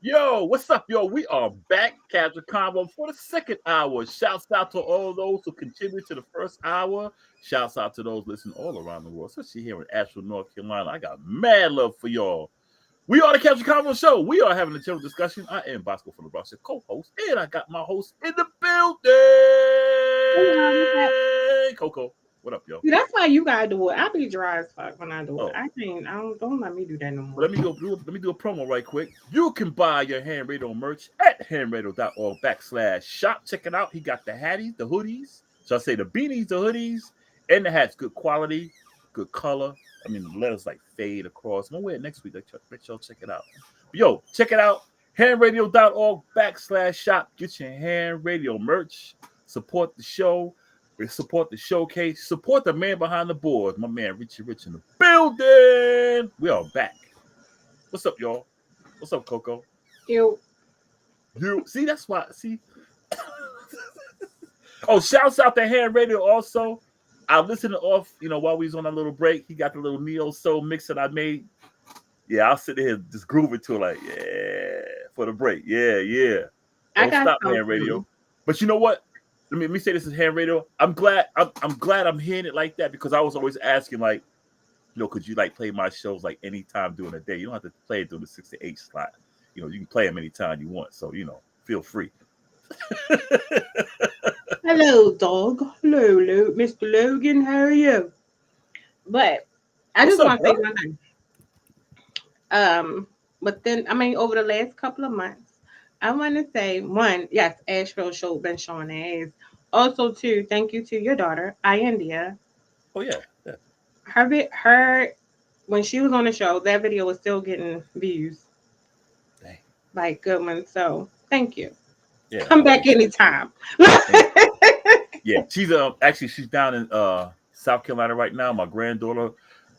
Yo, what's up, yo? We are back, Casual Combo, for the second hour. Shouts out to all those who contributed to the first hour. Shouts out to those listening all around the world, especially here in Asheville, North Carolina. I got mad love for y'all. We are the Casual Combo Show. We are having a general discussion. I am Bosco from the Bronx, your co-host, and I got my host in the Hello, what's up? building. Coco, what up, yo? See, that's why you gotta do it. I be dry as fuck when I do it. Oh, I can't. Don't let me do that no but more. let me do a promo right quick. You can buy your Hand Radio merch at handradio.org/shop. Check it out. He got the hatties, the hoodies. So I say the beanies, the hoodies, and the hats. Good quality, good color. I mean, the letters like fade across. I'm gonna wear it next week. Make sure check it out. But yo, check it out. Handradio.org/shop. Get your Hand Radio merch. Support the show. Support the showcase. Support the man behind the board. My man Richie Rich in the building. We are back. What's up, y'all? What's up, Coco? You. You see, that's why. See, oh, shouts out to Hand Radio also. I listened off, while we was on a little break. He got the little neo soul mix that I made. Yeah, I'll sit there just grooving to it, like, yeah, for the break. Yeah, yeah. I Don't got stop, Hand something. Radio. But you know what? Let me say this is Hand Radio. I'm glad. I'm glad I'm hearing it like that because I was always asking, like, could you like play my shows like anytime during the day? You don't have to play it during the 6 to 8 slot. You can play them anytime you want. So feel free. Hello, dog. Hello, Mr. Logan. How are you? But I What's just up, want to say brother? one thing. Um, but then I mean, over the last couple of months, I want to say one, yes, Asheville show been showing their ass. Also, two, thank you to your daughter, I India. Oh yeah, yeah. Her when she was on the show, that video was still getting views, Dang. like good ones. So thank you. Yeah, I Come back appreciate anytime. it. Yeah, she's actually she's down in South Carolina right now. My granddaughter.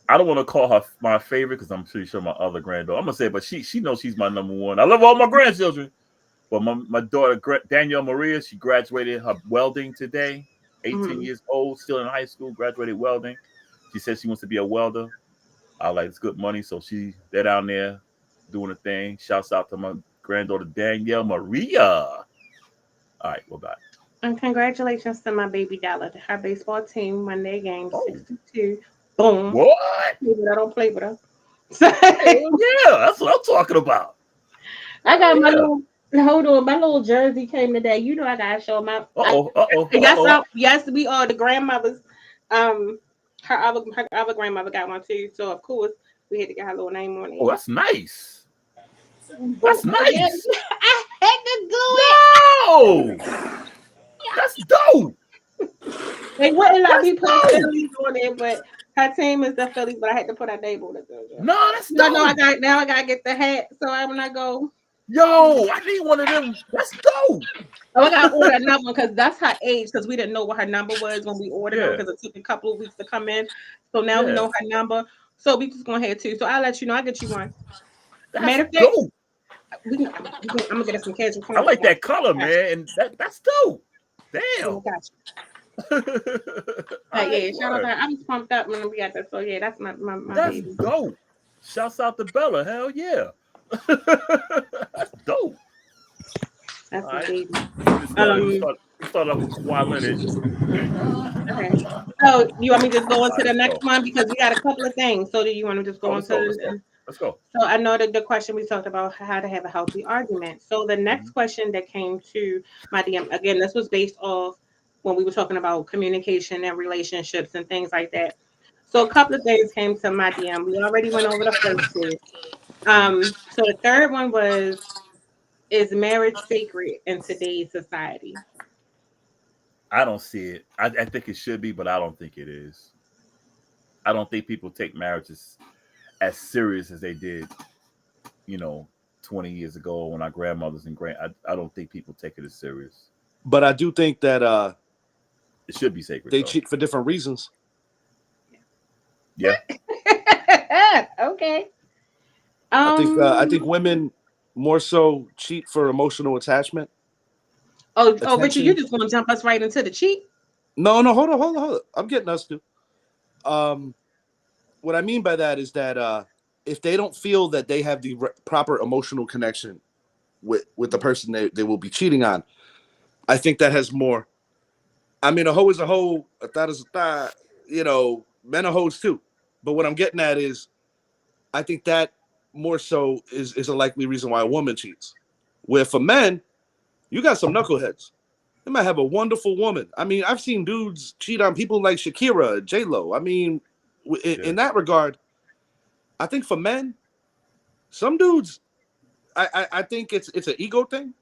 I don't want to call her my favorite because I'm pretty sure my other granddaughter. I'm gonna say, but she knows she's my number one. I love all my grandchildren. But my daughter Danielle Maria, she graduated her welding today. 18 Mhm. years old, still in high school, graduated welding. She said she wants to be a welder. I like it's good money, so they're down there doing a thing. Shouts out to my granddaughter Danielle Maria. All right, we're back. And congratulations to my baby Della. Her baseball team won their game Oh, 62. Boom. what? I don't play with her. So Hell yeah, that's what I'm talking about. I Hell got my yeah. little hold on, my little jersey came today. You know I gotta show my Uh oh, uh oh, uh yes, oh. yes, we are the grandmothers. Um her other grandmother got one too. So of course we had to get her little name on Oh, it. that's nice. Boom. That's Again, nice. I had to do it. Yo, that's dope. They wouldn't let That's me put dope. Phillies on it, but her team is the Phillies, but I had to put her name on it. No, that's No, no, I dope. got now I gotta get the hat. So I'm gonna go. Yo, I need one of them. That's dope. Oh, I gotta order another one because that's her age. Because we didn't know what her number was when we ordered them Yeah, because it took a couple of weeks to come in. So now we yeah. know her number. So we just gonna have two. So I'll let you know. I'll get you one. That's Matter of fact, dope. I'm gonna get us some casual I combo like one. that color, Gotcha. man, and that's dope. Yeah, Damn. gotcha. All But right, yeah, shout out to word. her. I'm pumped up when we got that. So yeah, that's my That's baby. dope. Shouts out to Bella. Hell yeah. That's dope. All That's my right. baby. Um. We start off with Kawhi Leonard. Okay. So you want me to just go on All to right, the let's next go. one because we got a couple of things. So do you want to just go Oh, on let's to go. Let's go. the, Let's go. so I know that the question we talked about how to have a healthy argument. So the next Mhm. question that came to my DM again, this was based off when we were talking about communication and relationships and things like that. So a couple of things came to my DM. We already went over the first two. Mhm. So the third one was, is marriage sacred in today's society? I don't see it. I think it should be, but I don't think it is. I don't think people take marriages as serious as they did, you know, 20 years ago when our grandmothers and I don't think people take it as serious. But I do think that It should be sacred they though. cheat for different reasons. Yeah. Okay. I think Um. women more so cheat for emotional attachment, Oh, Richard, you attention. just want to jump us right into the cheat? No, no, hold on. I'm getting us to. Um, what I mean by that is that if they don't feel that they have the proper emotional connection with the person they will be cheating on. I think that has more. I mean, a hoe is a hoe, a thought is a thought. You know, men are hoes too. But what I'm getting at is, I think that more so is a likely reason why a woman cheats. Where for men, you got some knuckleheads. They might have a wonderful woman. I mean, I've seen dudes cheat on people like Shakira, J-Lo. I mean, in that regard, I think for men, some dudes, I think it's an ego thing.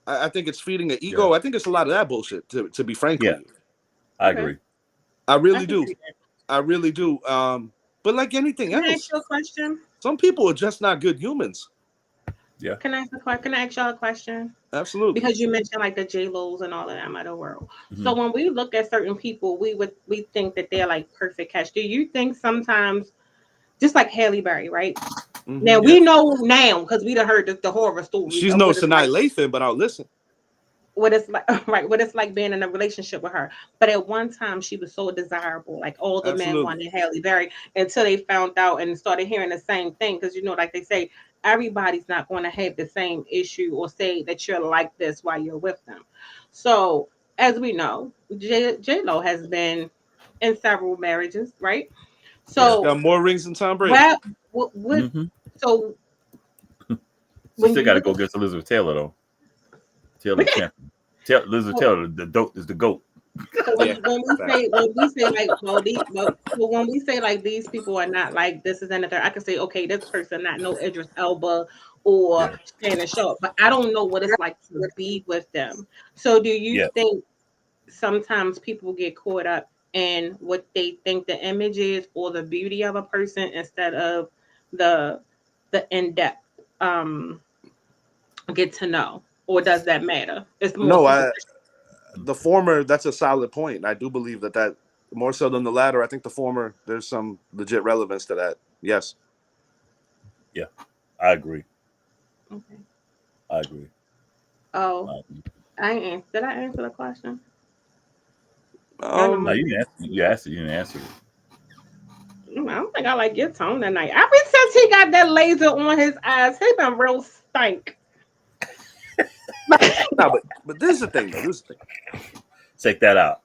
I think it's feeding an ego. I think it's a lot of that bullshit, to be frank with you. I agree. I really do. I really do. But like anything Can I else, ask you a question? some people are just not good humans. Yeah. Can I ask y'all a question? Absolutely. Because you mentioned like the J-Los and all of that other world. Mhm. So when we look at certain people, we think that they're like perfect catch. Do you think sometimes, just like Halle Berry, right? Mhm. Now we know now because we done heard the horror story. She's no Sanaa Lathan, but I'll listen. What it's like, right? What it's like being in a relationship with her. But at one time, she was so desirable. Like all the men wanted Halle Berry until they found out and started hearing the same thing. Because like they say, everybody's not going to have the same issue or say that you're like this while you're with them. So as we know, J-Lo has been in several marriages, right? So got more rings than Tom Brady. So She still got to go against Elizabeth Taylor though. Taylor champion. Elizabeth Taylor, the dope is the GOAT. So when we say like these people are not like this is anything, I can say okay, this person not no Idris Elba or Shannon Sharp, but I don't know what it's like to be with them. So do you think sometimes people get caught up in what they think the image is or the beauty of a person instead of the in-depth get to know, or does that matter? It's more the former, that's a solid point. I do believe that more so than the latter. I think the former, there's some legit relevance to that. Yes. Yeah, I agree. Okay. I agree. Oh, did I answer the question? No, you asked it. You didn't answer it. I don't think I like your tone tonight. Ever since he got that laser on his eyes, he been real stank. No, but this is the thing, though. This is the thing. Check that out.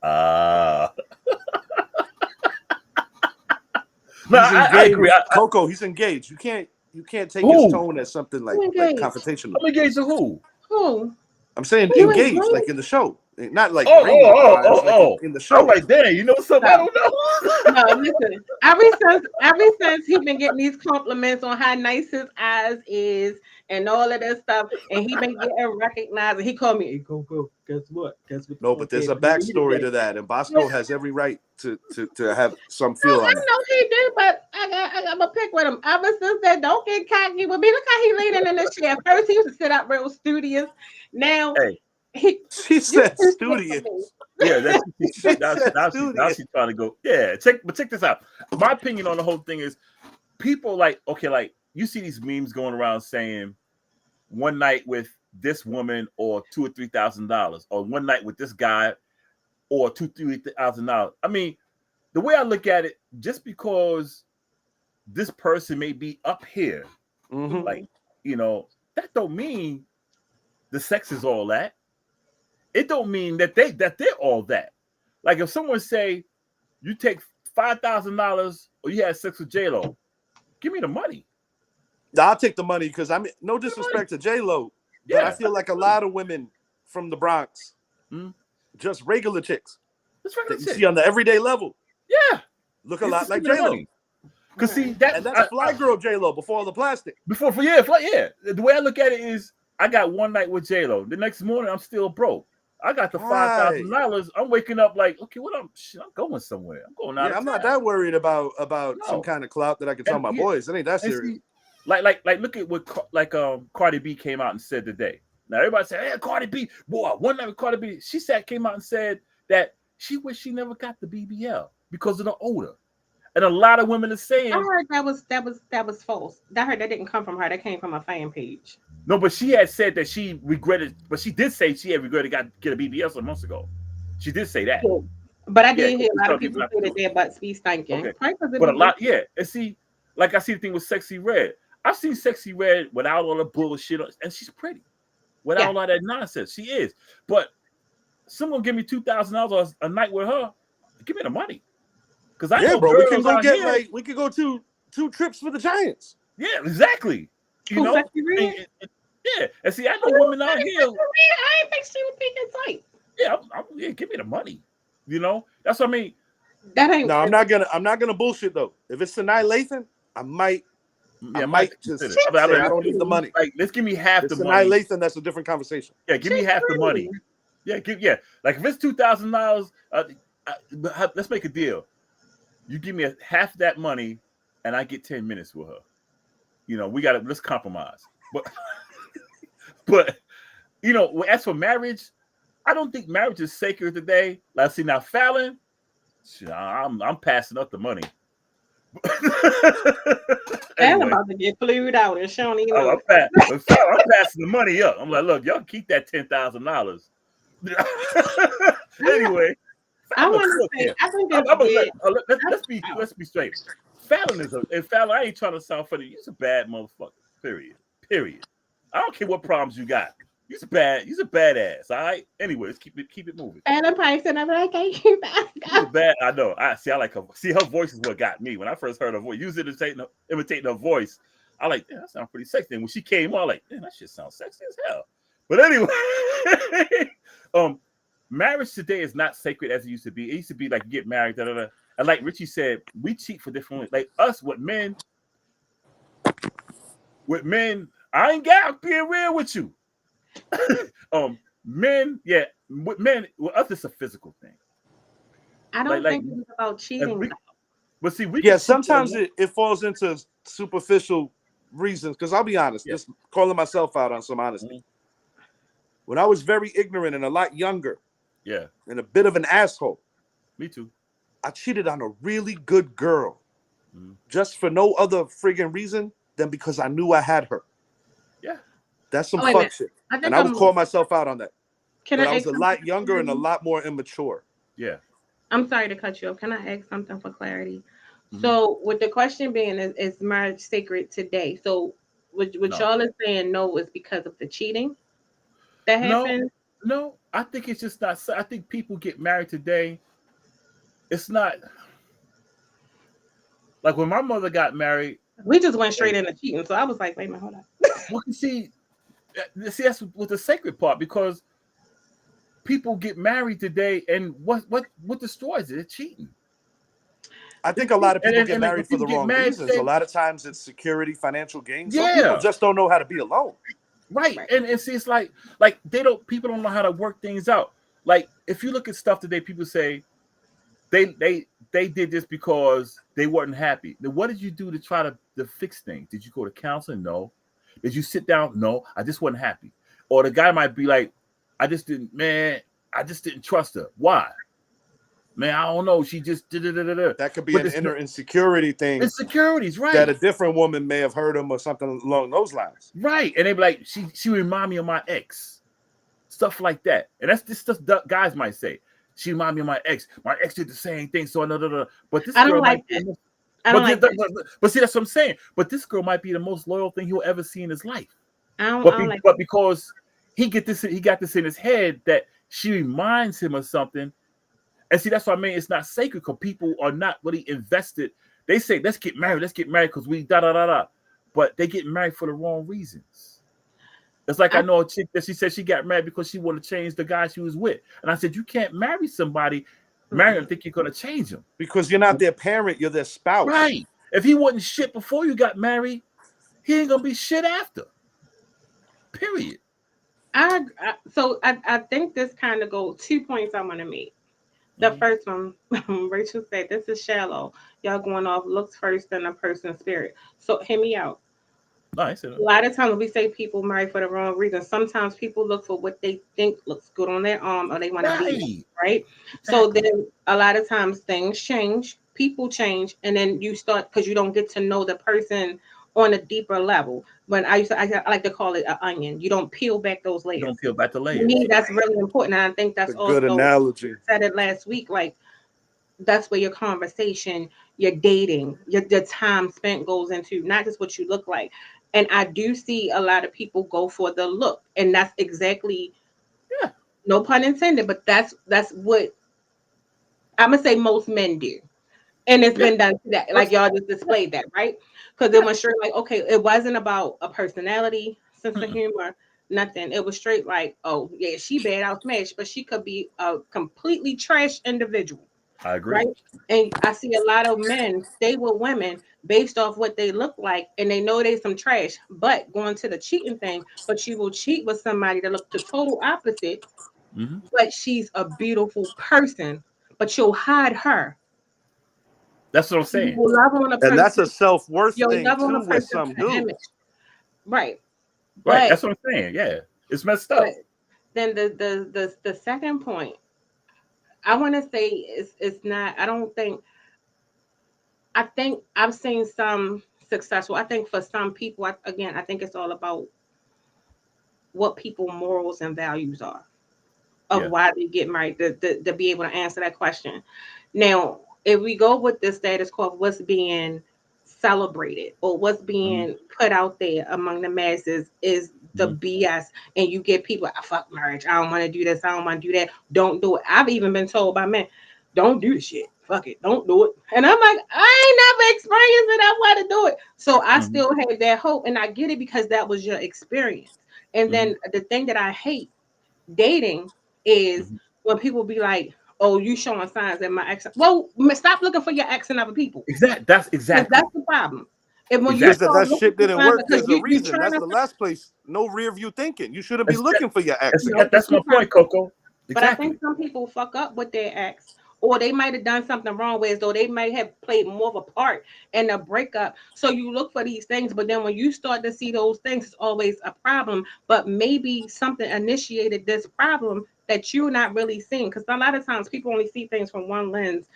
No, I agree. Coco, he's engaged. You can't take his tone as something like confrontational. I'm engaged to who? Who? I'm saying engaged, like in the show, not like in the show. I'm like, dang, you know something I don't know. No, listen. Ever since he been getting these compliments on how nice his eyes is and all of that stuff, and he been getting recognized, and he called me, "Hey, Coco, guess what? No, but there's a backstory to that, and Bosco has every right to have some feel on it. I know he did, but I got my pick with him. Ever since that, don't get cocky with me. Look how he leaning in the chair. First, he used to sit up real studious. Now, she said studious. Yeah, now she's trying to go. Yeah, check this out. My opinion on the whole thing is, people like you see these memes going around saying, one night with this woman or $2,000 or $3,000, or one night with this guy or $2,000-$3,000. I mean, the way I look at it, just because this person may be up here, like that don't mean the sex is all that. It don't mean that they're all that. Like if someone say you take $5,000 or you had sex with J-Lo, give me the money. I'll take the money because no disrespect to J-Lo, but I feel like a lot of women from the Bronx, just regular chicks, that you see on the everyday level, look a lot like J-Lo. Because see that's fly girl J-Lo before all the plastic. The way I look at it is, I got one night with J-Lo. The next morning, I'm still broke. I got the $5,000. I'm waking up like, okay, I'm going somewhere. I'm going out. Yeah, I'm not that worried about some kind of clout that I can tell my boys. It ain't that serious. See, like look at what Cardi B came out and said today. Now everybody said, "Hey, Cardi B, boy, one night with Cardi B." She came out and said that she wished she never got the BBL because of the odor. And a lot of women are saying, I heard that was false. I heard that didn't come from her. That came from a fan page. No, but she had said that she regretted. But she did say she had regretted get a BBL some months ago. She did say that. Yeah. But I did hear a lot of people say that their butts be stinking. Okay. But a lot, and see, like I see the thing with Sexy Red. I've seen Sexy Red without all the bullshit, and she's pretty. without Yeah. all that nonsense. She is. But someone give me $2,000 a night with her, give me the money. Because I Yeah, know bro. We can girls go out get here. we could go two trips for the Giants. Yeah, exactly. You Who, know, Sexy Red? yeah. And see, I know women out here. I didn't think she was thinking tight. Yeah, yeah, give me the money. You know, that's what I mean. That ain't. No, I'm not gonna bullshit though. If it's Sanaa Lathan, I might Yeah, just consider. say I I don't need the money. Like, let's give me half If the it's money. Sanaa Lathan, that's a different conversation. Yeah, give me half the money. Yeah, like if it's $2,000, let's make a deal. You give me half that money, and I get 10 minutes with her. You know, let's compromise. But you know, as for marriage, I don't think marriage is sacred today. Let's see now, Fallon. I'm passing up the money. Anyway. About to get flued out, and she don't even know. I'm passing the money up. I'm like, look, y'all keep that $10,000. Anyway, I want to say, I think let's be straight. Fallon Fallon. I ain't trying to sound funny. You're a bad motherfucker. Period. I don't care what problems you got. You're a badass. All right. Anyway, let's keep it moving. Fallon Pipes, and I'm like, you bad. I know. I like her. See, her voice is what got me when I first heard her voice. You was imitating her voice. I like, that sounds pretty sexy. And when she came on, like, that shit sounds sexy as hell. But anyway, marriage today is not sacred as it used to be. It used to be like you get married, and like Richie said, we cheat for different ways. Like us with men, I ain't got being real with you. Men, yeah, with us it's a physical thing. I don't think it's about cheating. But see, sometimes it falls into superficial reasons. Because I'll be honest, just calling myself out on some honesty. Mm-hmm. When I was very ignorant and a lot younger, and a bit of an asshole, me too. I cheated on a really good girl, just for no other friggin' reason than because I knew I had her. Yeah, that's some fuck shit. And I would call myself out on that. But I was a lot younger and a lot more immature. Yeah. I'm sorry to cut you off. Can I ask something for clarity? Mm-hmm. So, with the question being, is marriage sacred today? So, what y'all are saying no is because of the cheating that happened? No, I think it's just not. I think people get married today. It's not like when my mother got married. We just went straight into cheating. So I was like, wait a minute, hold on. Well, see, that's with the sacred part, because people get married today, and what destroys it? It's cheating. I think a lot of people get married for the wrong reasons. A lot of times it's security, financial gain. Some people just don't know how to be alone. Right. And see, it's like people don't know how to work things out. Like if you look at stuff today, people say they did this because they weren't happy. Then what did you do to try to fix things? Did you go to counseling? No. Did you sit down? No, I just wasn't happy. Or the guy might be like, I just didn't trust her. Why? Man, I don't know. She just did it. That could be an inner insecurity thing. Insecurities, right? That a different woman may have heard him or something along those lines. Right. And they be like, she remind me of my ex. Stuff like that. And that's just stuff guys might say. She remind me of my ex. My ex did the same thing. So but this I don't girl like that. But see, that's what I'm saying. But this girl might be the most loyal thing he'll ever see in his life. But because he got this in his head that she reminds him of something. And see, that's what I mean. It's not sacred because people are not really invested. They say, let's get married because we da-da-da-da. But they get married for the wrong reasons. It's like I know a chick that she said she got married because she wanted to change the guy she was with. And I said, you can't marry somebody, marry and think you're going to change them. Because you're not their parent, you're their spouse. Right. If he wasn't shit before you got married, he ain't going to be shit after. Period. I think this kind of goes 2 points I want to make. The first one, Rachel said, this is shallow. Y'all going off looks first than a person's spirit. So hear me out. Nice. A lot of times we say people marry for the wrong reason. Sometimes people look for what they think looks good on their arm or they want to be, right? So then a lot of times things change, people change, and then you start, because you don't get to know the person on a deeper level. When I like to call it an onion. You don't peel back those layers. You don't peel back the layers. To me, that's really important. And I think that's also good analogy. I said it last week. Like that's where your conversation, your dating, your time spent goes into, not just what you look like. And I do see a lot of people go for the look, and that's exactly, Yeah. no pun intended, but that's what I'm gonna say most men do. And it's Yeah. been done today. Like y'all just displayed that, right? Because it Yeah. was straight like, okay, it wasn't about a personality, sense of Mm-mm. humor, nothing. It was straight like, oh yeah, she bad, I'll smash, but she could be a completely trash individual, I agree. right? And I see a lot of men stay with women based off what they look like, and they know they some trash. But going to the cheating thing, but you will cheat with somebody that look the total opposite, Hmm. but she's a beautiful person, but you'll hide her. That's what I'm You saying. will love on a And person. that's a self-worth You'll thing love on too a with person some for the image, dudes. right? Right. But That's what I'm saying. Yeah. It's messed but up. then the second point, I want to say it's not. I don't think. I think I've seen some successful. I think for some people, again, I think it's all about what people morals and values are of Yeah. why they get married. To be able to answer that question. Now, if we go with the status quo of what's being celebrated or what's Hmm. being put out there among the masses is the Hmm. BS, and you get people, I fuck marriage. I don't want to do this. I don't want to do that. Don't do it. I've even been told by men, don't do the shit. Fuck it. Don't do it. And I'm like, I ain't never experienced it. I want to do it. So I Hmm. still have that hope, and I get it because that was your experience. And Hmm. then the thing that I hate dating is Hmm. when people be like, "Oh, you showing signs that my ex." Well, stop looking for your ex and other people, Exactly. That's because exactly. that's the problem. And when you Because Exactly. if start that looking shit for didn't signs, work, because there's a you reason. trying That's to, the last place. No rear view thinking. You shouldn't be That's, looking for your that's, ex. you know, but that's my you trying point, Coco. but I think Exactly. some people fuck up with their ex, or they might have done something wrong with, though they might have played more of a part in a breakup. So you look for these things, but then when you start to see those things, it's always a problem. But maybe something initiated this problem that you're not really seeing. Because a lot of times people only see things from one lens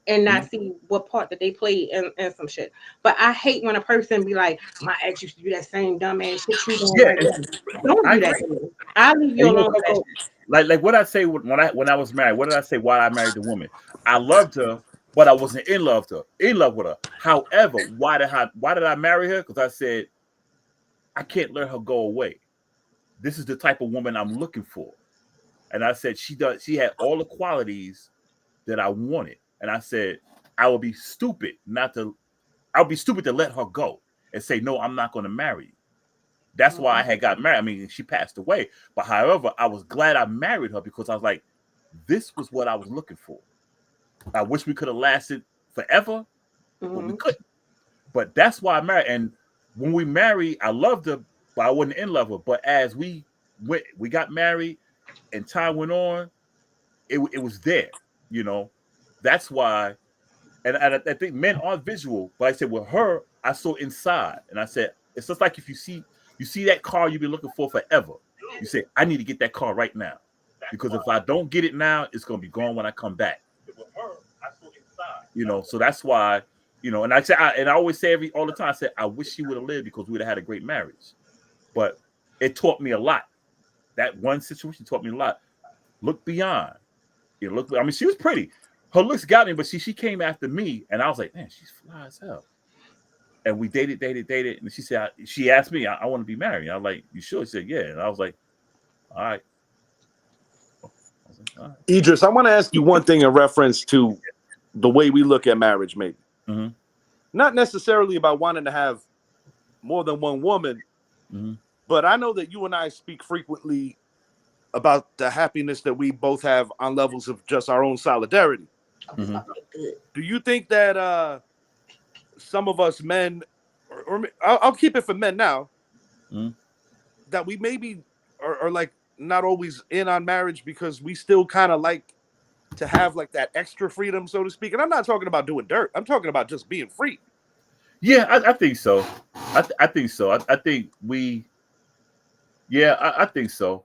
and not Mhm. see what part that they played in some shit. But I hate when a person be like, my ex used to do that same dumb ass shit you doing Yeah, right now. Don't I do that agree. to me. I'll leave And you you know, alone for that Coco, shit. like what I say when I was married. What did I say? Why I married the woman? I loved her, but I wasn't in love with her. However, why did I marry her? Because I said I can't let her go away. This is the type of woman I'm looking for. And I said she had all the qualities that I wanted. And I said I would be stupid not to. I would be stupid to let her go and say no. I'm not going to marry you. That's why I Mhm. had got married. I mean, she passed away, but however, I was glad I married her because I was like, this was what I was looking for. I wish we could have lasted forever, but we Mhm. couldn't. But that's why I married. And when we married, I loved her, but I wasn't in love with her. But as we got married, and time went on, it was there. You know, that's why. And I think men are visual, but I said with her, I saw inside, and I said it's just like if you see that car you've been looking for forever. You say I need to get that car right now, because if I don't get it now, it's gonna be gone when I come back. So that's why. And I always say all the time. I said I wish she would have lived because we would have had a great marriage. But it taught me a lot. That one situation taught me a lot. Look beyond. Look. I mean, she was pretty. Her looks got me, but she came after me, and I was like, man, she's fly as hell. And we dated, and she asked me, I want to be married. I was like, you sure? She said, yeah. And I was like, all right. I was like, all right. Idris, I want to ask you one thing in reference to the way we look at marriage, maybe. Mm-hmm. Not necessarily about wanting to have more than one woman, Mm-hmm. but I know that you and I speak frequently about the happiness that we both have on levels of just our own solidarity. Oh, this Mm-hmm. about to get good. Do you think that some of us men, or I'll keep it for men now, Mm-hmm. that we maybe are like not always in on marriage because we still kind of like to have like that extra freedom, so to speak? And I'm not talking about doing dirt. I'm talking about just being free. Yeah, I think so. I think so. I think I think so.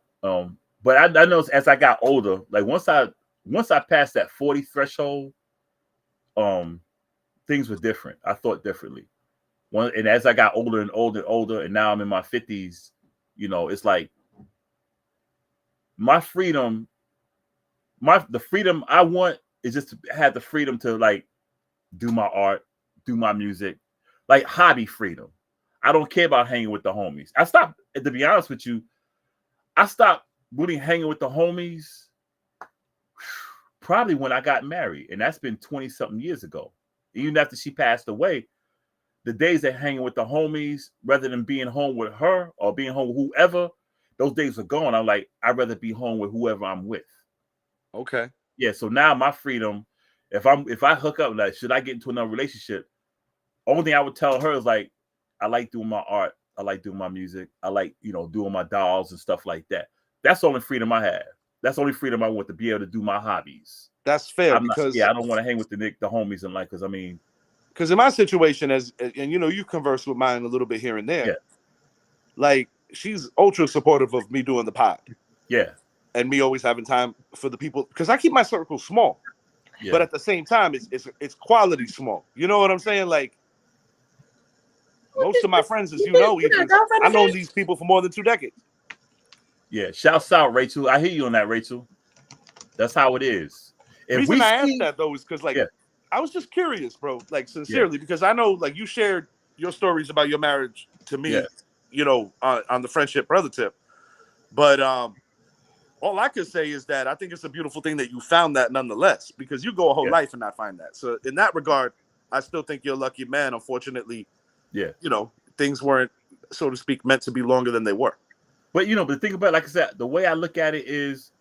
But I know as I got older, like once I passed that 40 threshold, um, things were different. I thought differently. And as I got older and older and older, and now I'm in my 50s, it's like my freedom, the freedom I want is just to have the freedom to like do my art, do my music, like hobby freedom. I don't care about hanging with the homies. I stopped, to be honest with you, I stopped really hanging with the homies probably when I got married. And that's been 20 something years ago. Even after she passed away, the days of hanging with the homies, rather than being home with her or being home with whoever, those days are gone. I'm like, I'd rather be home with whoever I'm with. Okay. Yeah. So now my freedom, if I hook up, like, should I get into another relationship? Only thing I would tell her is like, I like doing my art. I like doing my music. I like, doing my dolls and stuff like that. That's the only freedom I have. That's the only freedom I want, to be able to do my hobbies. That's fair, I'm not, because I don't want to hang with the homies and like, because in my situation, and you converse with mine a little bit here and there. Yeah. Like, she's ultra supportive of me doing the pod. Yeah. And me always having time for the people, because I keep my circle small. Yeah. But at the same time, it's quality small. You know what I'm saying? Like, most of my friends, as you know, I've known these people for more than 2 decades. Yeah. Shouts out, Rachel. I hear you on that, Rachel. That's how it is. The reason I asked that, though, is because, like, yeah. I was just curious, bro. Like, sincerely, because I know, like, you shared your stories about your marriage to me, on the friendship brother tip. But all I could say is that I think it's a beautiful thing that you found that nonetheless, because you go a whole life and not find that. So in that regard, I still think you're a lucky man. Unfortunately, things weren't, so to speak, meant to be longer than they were. But the thing about, like I said, the way I look at it is,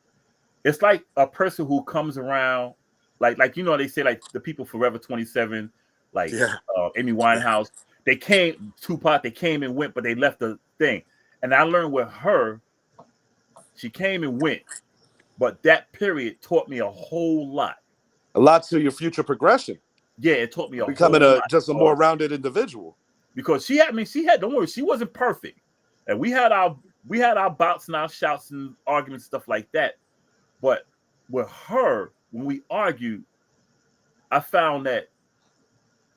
it's like a person who comes around, like they say, like the people Forever 27, like Amy Winehouse, they came, Tupac, they came and went, but they left the thing. And I learned with her, she came and went, but that period taught me a whole lot. A lot to your future progression. Yeah, it taught me becoming just a more rounded individual. Because she had, don't worry, she wasn't perfect, and we had our bouts and our shouts and arguments, stuff like that. But with her, when we argued, I found that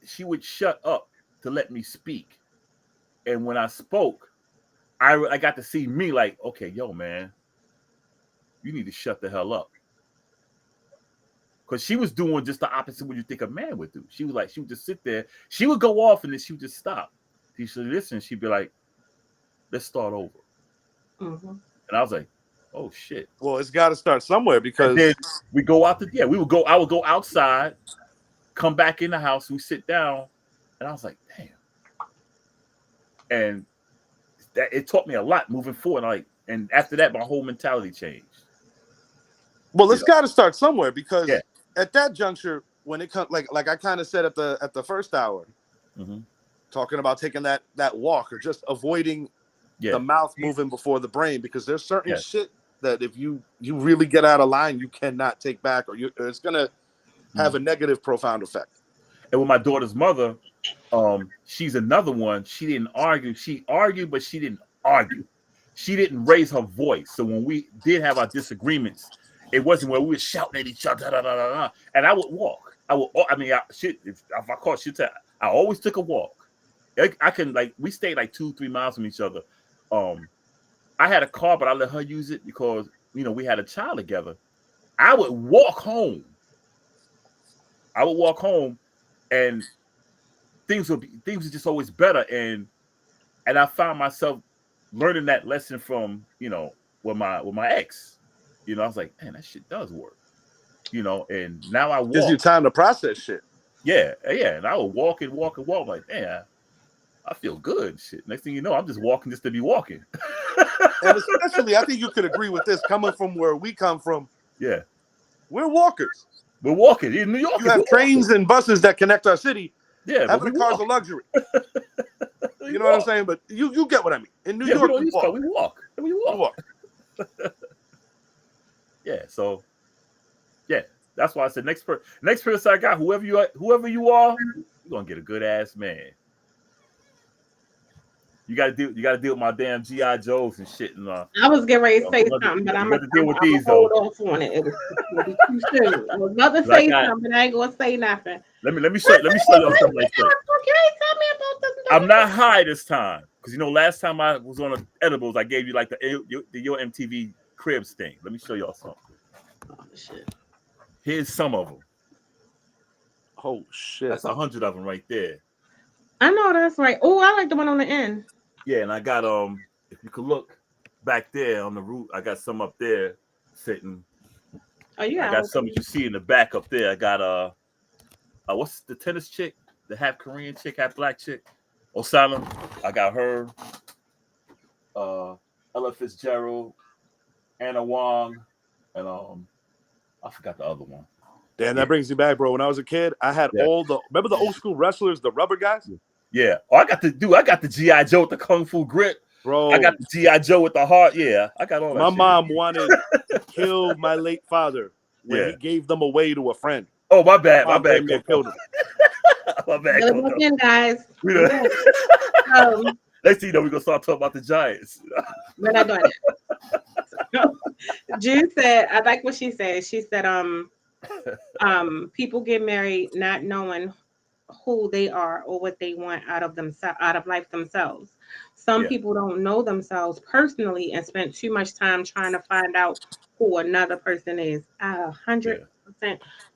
she would shut up to let me speak, and when I spoke, I got to see me like, okay, yo, man, you need to shut the hell up. Because she was doing just the opposite of what you think a man would do. She would just sit there. She would go off and then she would just stop. She should listen. She'd be like, let's start over. Mm-hmm. And I was like, oh shit. Well, it's got to start somewhere, because and then we go out I would go outside, come back in the house, we sit down, and I was like, damn. And it taught me a lot moving forward. And after that, my whole mentality changed. Well, it's got to start somewhere, because at that juncture, when it comes, like I kind of said at the first hour, talking about taking that walk, or just avoiding the mouth moving before the brain, because there's certain shit that if you really get out of line, you cannot take back, or it's gonna have a negative, profound effect. And with my daughter's mother, she's another one. She didn't argue. She argued, but she didn't argue. She didn't raise her voice. So when we did have our disagreements, it wasn't where we were shouting at each other, and I would walk. If I caught shit, I always took a walk. I can, we stayed 2-3 miles from each other. I had a car, but I let her use it because we had a child together. I would walk home. And things were just always better. And I found myself learning that lesson from with my ex. I was like, man, that shit does work. And now I walk. Gives you time to process shit. Yeah. And I would walk and walk. Like, man, I feel good. Shit. Next thing you know, I'm just walking just to be walking. And especially, I think you could agree with this, coming from where we come from. Yeah. We're walkers. We're walking. In New York, you have trains and buses that connect our city. Yeah. Having a car's a luxury. You know what I'm saying? But you get what I mean. In New York, we walk. We walk. Yeah. So, yeah. That's why I said next person I got, whoever you are, you're gonna get a good ass man. You gotta deal with my damn G.I. Joes and shit. And I was getting ready to say something, but I'm gonna deal with these. Hold off on it. It was too soon. I was about to say something, but I ain't gonna say nothing. Let me show you something right quick. Tell me about this. I'm not high this time because last time I was on the edibles, I gave you your MTV Cribs thing. Let me show y'all something. Oh shit! Here's some of them. Oh shit! That's 100 of them right there. I know that's right. Oh, I like the one on the end. Yeah, and I got if you could look back there on the roof, I got some up there sitting. Oh, you I got got some that you see in the back up there. I got what's the tennis chick, the half Korean chick, half black chick, Osana. I got her. Ella Fitzgerald, Anna Wong, and I forgot the other one. Damn, that brings me back, bro. When I was a kid, I had remember the old school wrestlers, the rubber guys? Yeah. Oh, I got the G.I. Joe with the Kung Fu grip. Bro. I got the G.I. Joe with the heart. Yeah, I got all that. My shit. mom wanted to kill my late father when he gave them away to a friend. Oh, my bad. My bad. Killed him. My bad. Again, guys. Next thing you know, we're gonna start talking about the Giants. We're not doing it. Jude said, I like what she said. She said, people get married not knowing who they are or what they want out of life themselves. Some people don't know themselves personally and spend too much time trying to find out who another person is. I 100%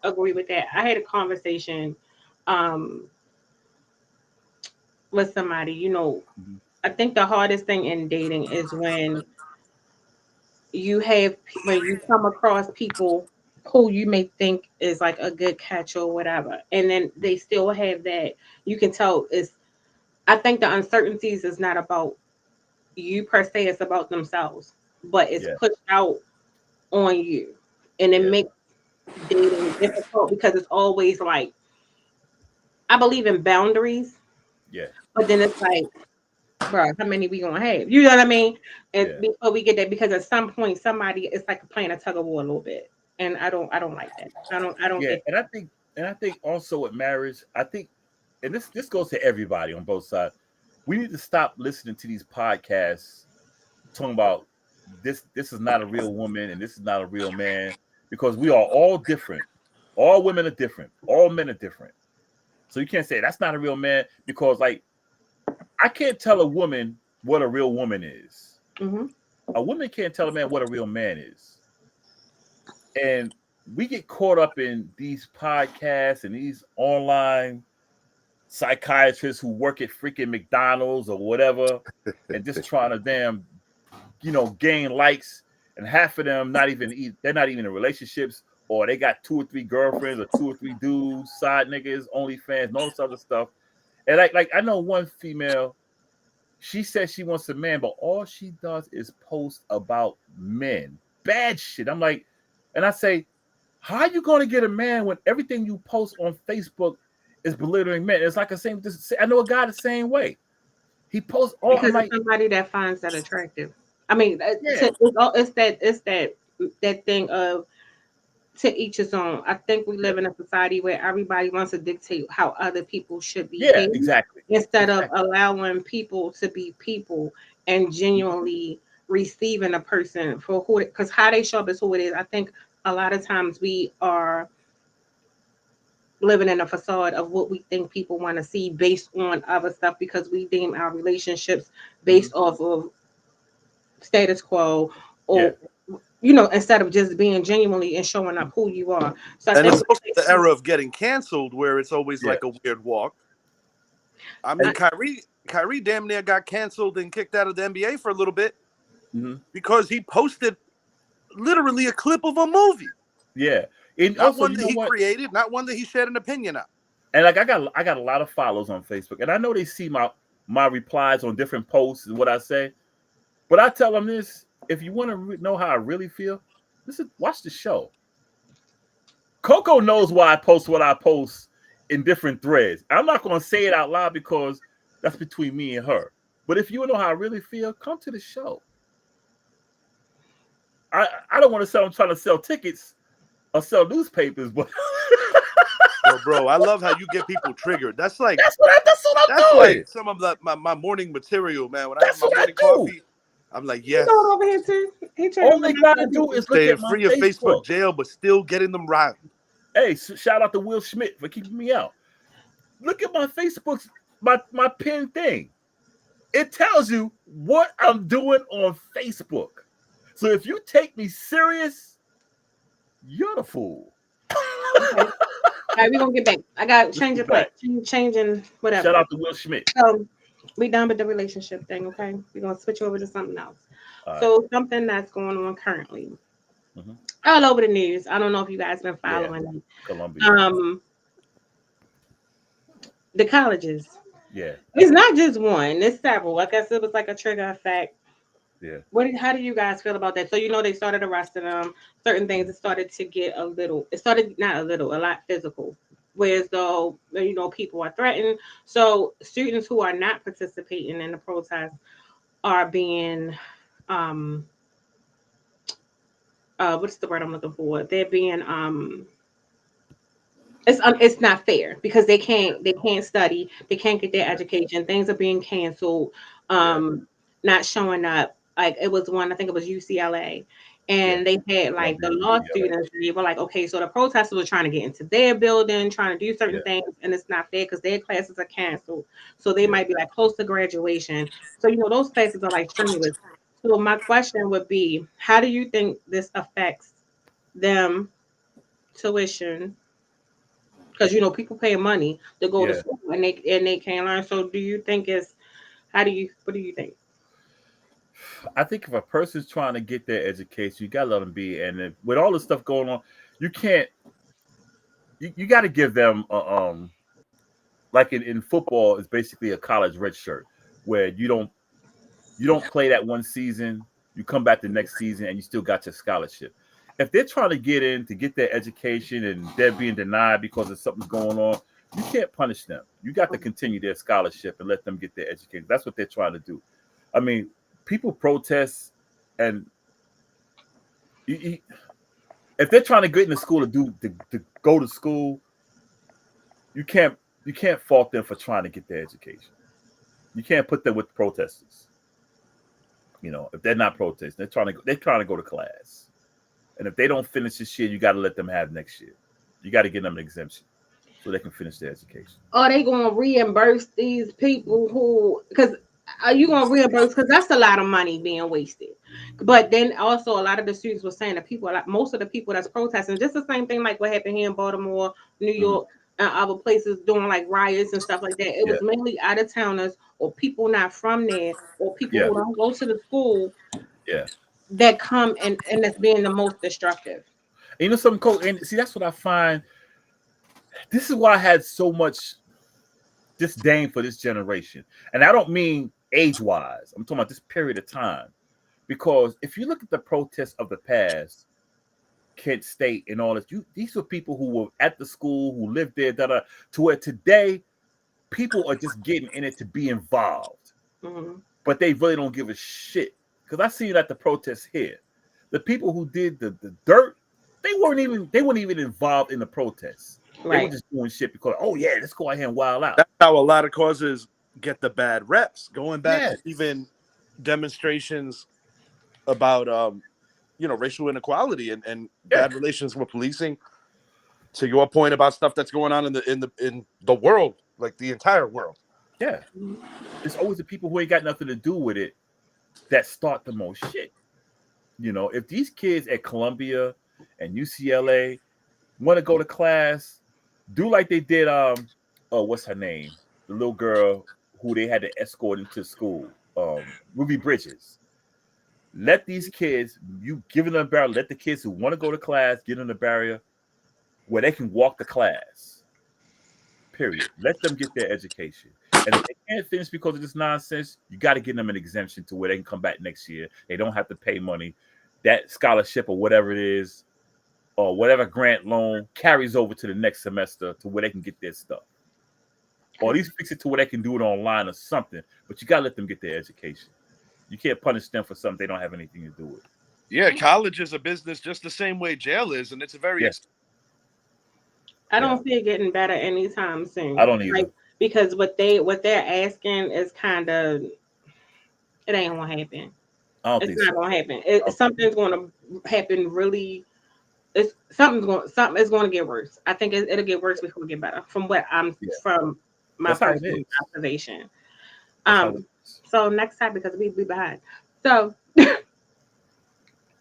agree with that. I had a conversation with somebody, you know. I think the hardest thing in dating is when you come across people who you may think is like a good catch or whatever, and then they still have that. You can tell I think the uncertainties is not about you per se, it's about themselves, but it's pushed out on you, and it makes dating difficult because it's always like, I believe in boundaries, but then it's like, bro, how many we gonna have? You know what I mean? And before we get that, because at some point somebody is like playing a tug of war a little bit, and I don't like that. I don't. Yeah, and I think also with marriage, I think, and this goes to everybody on both sides. We need to stop listening to these podcasts talking about this is not a real woman and this is not a real man, because we are all different. All women are different. All men are different. So you can't say that's not a real man, because like, I can't tell a woman what a real woman is. Mm-hmm. A woman can't tell a man what a real man is. And we get caught up in these podcasts and these online psychiatrists who work at freaking McDonald's or whatever and just trying to gain likes, and half of them they're not even in relationships, or they got 2 or 3 girlfriends or 2 or 3 dudes, side niggas, OnlyFans, and all this other stuff. And like I know one female, she says she wants a man, but all she does is post about men. Bad shit. I'm like, and I say, how are you going to get a man when everything you post on Facebook is belittling men? It's like I know a guy the same way. He posts all because it's somebody that finds that attractive. I mean, it's that thing of to each his own. I think we live in a society where everybody wants to dictate how other people should be. Yeah, exactly. Instead of allowing people to be people and genuinely receiving a person for who, because how they show up is who it is. I think a lot of times we are living in a facade of what we think people want to see based on other stuff, because we deem our relationships based off of status quo, or instead of just being genuinely and showing up who you are. So and it's also the era of getting canceled, where it's always like a weird walk. I mean, Kyrie damn near got canceled and kicked out of the NBA for a little bit because he posted literally a clip of a movie. Yeah. Not also, one that he created, not one that he shared an opinion on. And like I got a lot of followers on Facebook, and I know they see my replies on different posts and what I say, but I tell them this: if you want to know how I really feel, watch the show. Coco knows why I post what I post in different threads. I'm not going to say it out loud because that's between me and her. But if you want to know how I really feel, come to the show. I don't want to say I'm trying to sell tickets or sell newspapers, but bro, I love how you get people triggered. That's what I'm doing. Like some of my morning material, man. When I have my morning coffee, I'm like, yes. Over here too. All they gotta do is look at my free of Facebook jail, but still getting them riled. Hey, shout out to Will Schmidt for keeping me out. Look at my Facebook's my pinned thing. It tells you what I'm doing on Facebook. So if you take me serious, you're the fool. right, we're gonna get back. I got change of plan, changing whatever. Shout out to Will Schmidt. So we done with the relationship thing, okay? We're gonna switch over to something else. All So something that's going on currently, Mhm. all over the news. I don't know if you guys been Yeah. following it. Columbia. The colleges. Yeah. It's not just one. It's several. I guess it was like a trigger effect. Yeah. How do you guys feel about that? So they started arresting them. Certain things it started to get a little. It started not a little, a lot physical. Whereas though people are threatened. So students who are not participating in the protest are being what's the word I'm looking for? They're being it's not fair because they can't study, they can't get their education, things are being canceled, not showing up. Like it was one, I think it was UCLA, and they had like the law students, they were like, okay, so the protesters were trying to get into their building, trying to do certain things, and it's not fair because their classes are canceled, so they might be like close to graduation, so those classes are like strenuous. So my question would be, how do you think this affects them tuition? Because people pay money to go to school and they can't learn. So do you think what do you think? I think if a person's trying to get their education, you gotta let them be. And with all this stuff going on, you can't. You got to give them like in football, it's basically a college red shirt where you don't play that one season, you come back the next season, and you still got your scholarship. If they're trying to get in to get their education and they're being denied because of something's going on, you can't punish them. You got to continue their scholarship and let them get their education. That's what they're trying to do. I mean, people protest, and if they're trying to get into school to go to school, you can't fault them for trying to get their education. You can't put them with protesters. If they're not protesting, they're trying to go to class. And if they don't finish this year, you got to let them have next year. You got to give them an exemption so they can finish their education. Are they going to reimburse these people who? Because are you going to reimburse? Because that's a lot of money being wasted. But then also a lot of the students were saying that most of the people that's protesting, just the same thing like what happened here in Baltimore, New York, and other places doing like riots and stuff like that. It was mainly out of towners or people not from there or people who don't go to the school. Yeah. That come and that's being the most destructive. Some coach, and see, that's what I find. This is why I had so much disdain for this generation, and I don't mean age-wise. I'm talking about this period of time, because if you look at the protests of the past, Kent State and all this, these were people who were at the school, who lived there, to where today people are just getting in it to be involved, but they really don't give a shit. Because I see it at the protests here. The people who did the dirt, they weren't even involved in the protests. Right. They were just doing shit because, let's go out here and wild out. That's how a lot of causes get the bad reps. Going back to even demonstrations about racial inequality and bad relations with policing. To your point about stuff that's going on in the world, like the entire world. Yeah. It's always the people who ain't got nothing to do with it that start the most shit. If these kids at Columbia and UCLA want to go to class, do like they did what's her name? The little girl who they had to escort into school, Ruby Bridges. Let these kids, you give them a barrier, let the kids who want to go to class get in the barrier where they can walk to class. Period. Let them get their education. And if they can't finish because of this nonsense, you got to give them an exemption to where they can come back next year. They don't have to pay money. That scholarship or whatever it is, or whatever grant loan carries over to the next semester to where they can get their stuff. Or at least fix it to where they can do it online or something. But you got to let them get their education. You can't punish them for something they don't have anything to do with. Yeah, college is a business just the same way jail is, and it's a very... I don't see it getting better anytime soon. I don't either. Because what they're asking is kind of, it ain't gonna happen. It's not gonna happen. Something's gonna happen. Really, something's going to get worse. I think it'll get worse before it get better. From from my personal observation. So next time, because we be behind. So, you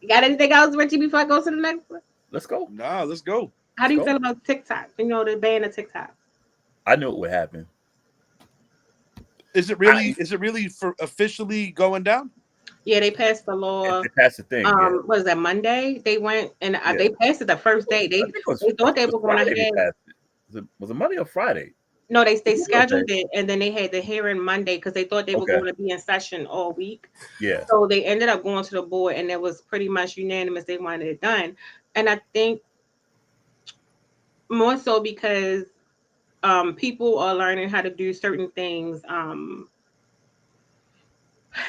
got anything else, Richie? Before I go to the next one, let's go. Nah, let's go. How do you Let's feel go. about TikTok? You know, the ban of TikTok. I knew it would happen. Is it really for officially going down? Yeah, they passed the law. That's the thing. Yeah. Was that Monday? They went and Yeah. they passed it the first day. I think it was, They thought they it was were going to Friday they have. passed it. Was it Monday or Friday? No, they It was Monday. scheduled it, and then they had the hearing Monday because they thought they were Okay. going to be in session all week. Yeah. So they ended up going to the board, and it was pretty much unanimous. They wanted it done, and I think more so because people are learning how to do certain things.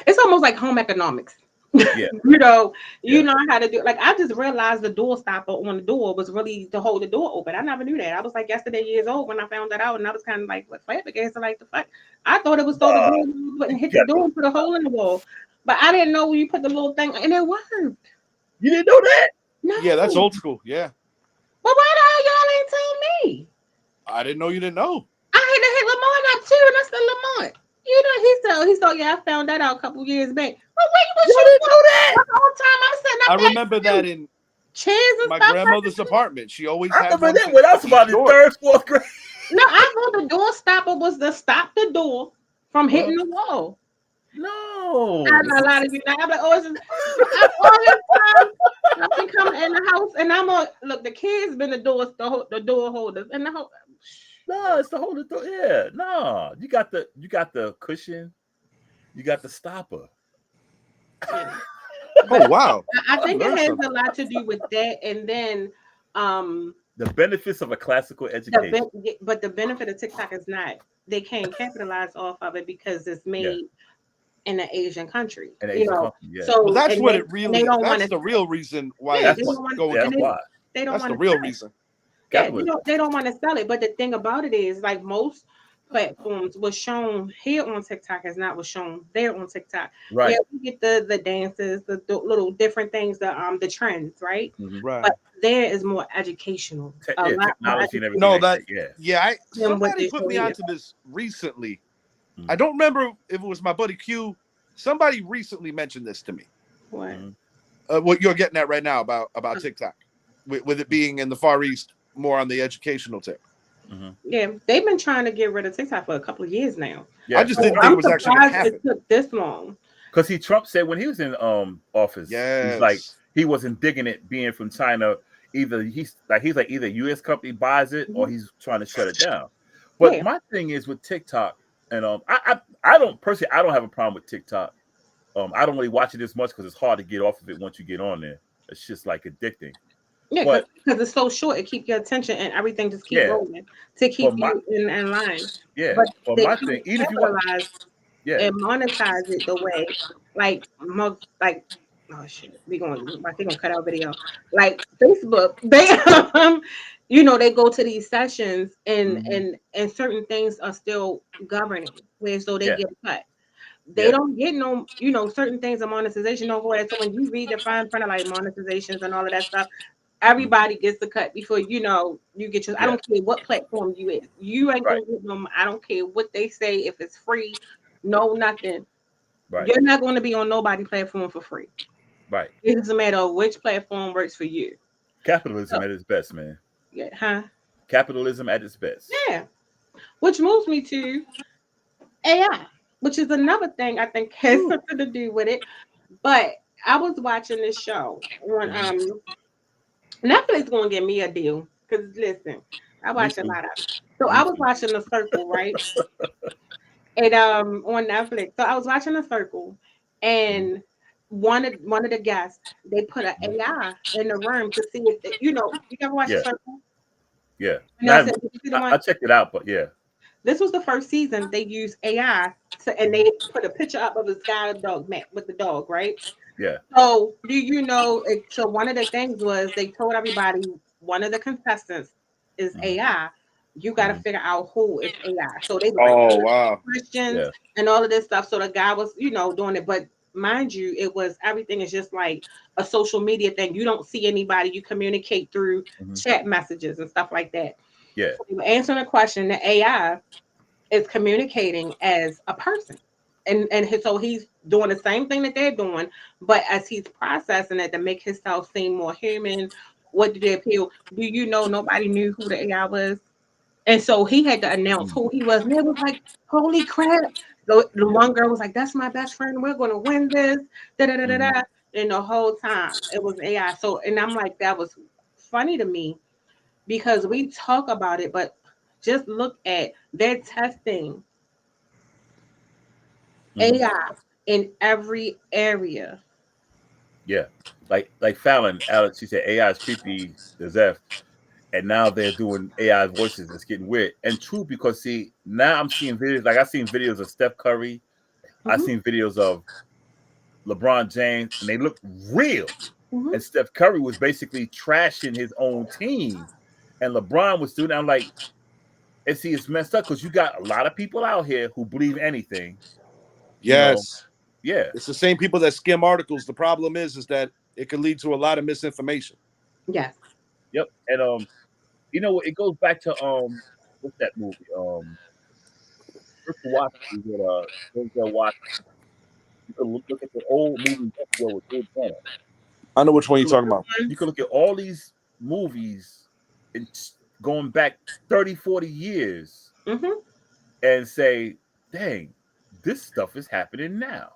It's almost like home economics. Yeah. You know, you Yeah. know how to do. Like I just realized the door stopper on the door was really to hold the door open. I never knew that. I was like yesterday years old when I found that out, and I was kind of like, "What flabbergasted? Like the fuck?" I thought it was so the Uh, door wouldn't hit you the got door and put a hole in the wall, but I didn't know when you put the little thing, and it worked. You didn't know that? No, Yeah, that's old school. Yeah, But why the hell y'all ain't tell me? I didn't know you didn't know. I had to hit Lamont up too, and I said, Lamont, you know, he said, yeah, I found that out a couple years back. Well, wait, what You you didn't doing? know that? The whole time I'm sitting up I there, remember that in chairs and my stuff. grandmother's apartment. She always I had remember one that for when I was each about in door. third, fourth grade. No, I thought the door stopper was to stop the door from hitting the wall. No. I know a lot of you now. I'm like, oh, all this time I've been coming in the house, and I'm on. Look, the kids been the door holders, and the whole. No, it's the whole door. Yeah, no. You got the cushion. You got the stopper. Oh wow! I think it Learn has something. a lot to do with that, and then The benefits of a classical education. but the benefit of TikTok is not they can't capitalize off of it because it's made in an Asian country. An You Asian know, company, yeah. so Well, that's and what they, it and really. they don't want That's to. the real reason why Yeah, it's they don't want. going. That's And why. they don't That's want the to. real reason. Yeah, Capitalism. they don't want to sell it. But the thing about it is, like most platforms, what's shown here on TikTok is not what's shown there on TikTok. Right. Yeah, we get the dances, the little different things, the trends, right? Mhm. Right. But there is more educational, a lot more Technology and everything. No, like that yeah. yeah. than what Somebody they put show me here. onto this recently. Mhm. I don't remember if it was my buddy Q. Somebody recently mentioned this to me. What? Mhm. What you're getting at right now about TikTok, with it being in the Far East, more on the educational tip. Mhm. Yeah, they've been trying to get rid of TikTok for a couple of years now. Yeah. I just didn't think I'm it was actually going to surprised happen. it took this long. Because Trump said when he was in office, Yes. he's like he wasn't digging it being from China. Either he's like either a U.S. company buys it or he's trying to shut it down. But Yeah. my thing is with TikTok, and I don't personally I don't have a problem with TikTok. I don't really watch it as much because it's hard to get off of it once you get on there. It's just like addicting. Yeah, But because it's so short, it keeps your attention and everything just keep Yeah. rolling to keep But my- you in line. yeah, But but they my can't thing, even if you want, capitalize yeah, and monetize it the way like most like oh shit, they gonna cut out video. Like Facebook, they you know, they go to these sessions and Mhm. and certain things are still governing where so they Yeah. get cut. They Yeah. don't get no, you know, certain things of monetization over it. So when you read the fine print of like monetizations and all of that stuff, everybody gets the cut before you know you get your. I Yeah. don't care what platform you is. You ain't Right. gonna get them. I don't care what they say. If it's free, no nothing. Right. You're not going to be on nobody platform for free. Right. It doesn't matter which platform works for you. Capitalism at its best, man. Yeah, huh? Capitalism at its best. Yeah. Which moves me to AI, which is another thing I think has something to do with it. But I was watching this show on Netflix gonna give me a deal. Because listen, I watch a too. lot of it. So Me I was too. watching The Circle, right? And on Netflix. So I was watching The Circle and one of the guests, they put an AI in the room to see if you know, you ever watch The Yeah. Circle? Yeah. You know, Now, did you see the one? I checked it out, but yeah. This was the first season they used AI to, and they put a picture up of this guy dog Matt with the dog, right? Yeah. So do you know? So one of the things was they told everybody one of the contestants is AI. You got to figure out who is AI. So they were Oh like wow! questions Yeah. and all of this stuff. So the guy was, you know, doing it, but mind you, it was everything is just like a social media thing. You don't see anybody. You communicate through chat messages and stuff like that. Yeah. So they were answering a question. The AI is communicating as a person. So he's doing the same thing that they're doing, but as he's processing it to make himself seem more human what did they appeal? Do you know nobody knew who the AI was? And so he had to announce who he was. And it was like, holy crap. The one girl was like, that's my best friend. We're going to win this. Da, da, da, da, da. And the whole time it was AI. So, and I'm like, that was funny to me because we talk about it, but just look at their testing AI in every area. Yeah, like Fallon, Alex, she said AI is creepy as F, and now they're doing AI voices. It's getting weird and true because see now I'm seeing videos like I've seen videos of Steph Curry, I've seen videos of LeBron James, and they look real. And Steph Curry was basically trashing his own team, and LeBron was doing. I'm like, and see, it's messed up because you got a lot of people out here who believe anything. You know, Yes. yeah, It's the same people that skim articles. The problem is that it can lead to a lot of misinformation. Yes. yep. And you know, it goes back to what's that movie? Mr. Washington. Denzel Washington. You can look at the old movie with Bill Tanner. I know which one you're talking about. You can look at all these movies and going back 30, 40 years and say, dang, this stuff is happening now.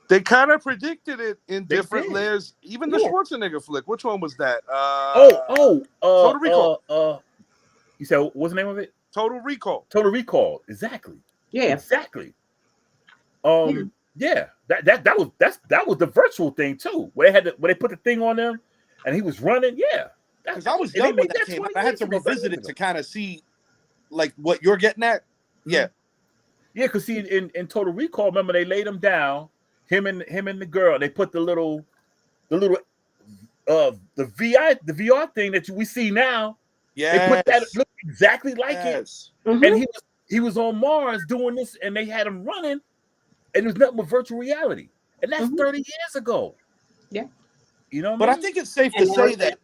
They kind of predicted it in They different did. layers. Even the Schwarzenegger flick. Which one was that? Total Recall. You said what's the name of it? Total Recall. Total Recall. Exactly. Yeah. Exactly. Yeah. That was the virtual thing too. Where they put the thing on them and he was running. Yeah. Because I was young when that came out. I had to revisit it to kind of see like what you're getting at. Yeah. Yeah, because see in Total Recall, remember they laid him down, him and the girl, they put the VR thing that we see now. Yeah. They put that look exactly like it. Mm-hmm. And he was on Mars doing this, and they had him running, and it was nothing but virtual reality. And that's 30 years ago. Yeah. You know but I I think it's safe to say that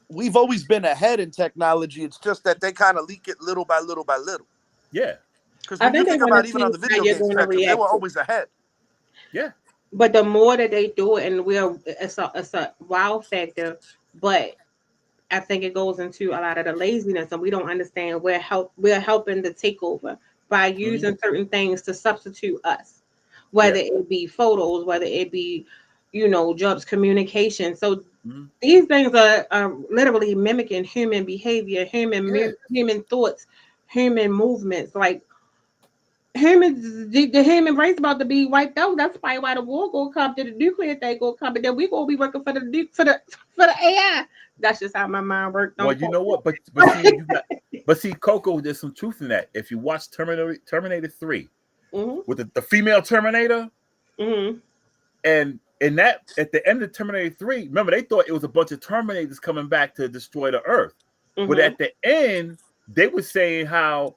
we've always been ahead in technology. It's just that they kind of leak it little by little by little. Yeah. Because when you think about even on the video game spectrum, they were always ahead. Yeah. But the more that they do it, and it's a wow factor, but I think it goes into a lot of the laziness, and we don't understand we're helping to take over by using certain things to substitute us, whether it be photos, whether it be, jobs, communication. So these things are literally mimicking human behavior, human thoughts, human movements. Like the human race about to be wiped out. That's probably why the war gonna come, the nuclear thing gonna come, and then we gonna be working for the AI. That's just how my mind works. Well, you know what? But see, Coco, there's some truth in that. If you watch Terminator 3 with the female Terminator, and in that at the end of Terminator 3, remember they thought it was a bunch of Terminators coming back to destroy the Earth, but at the end they were saying how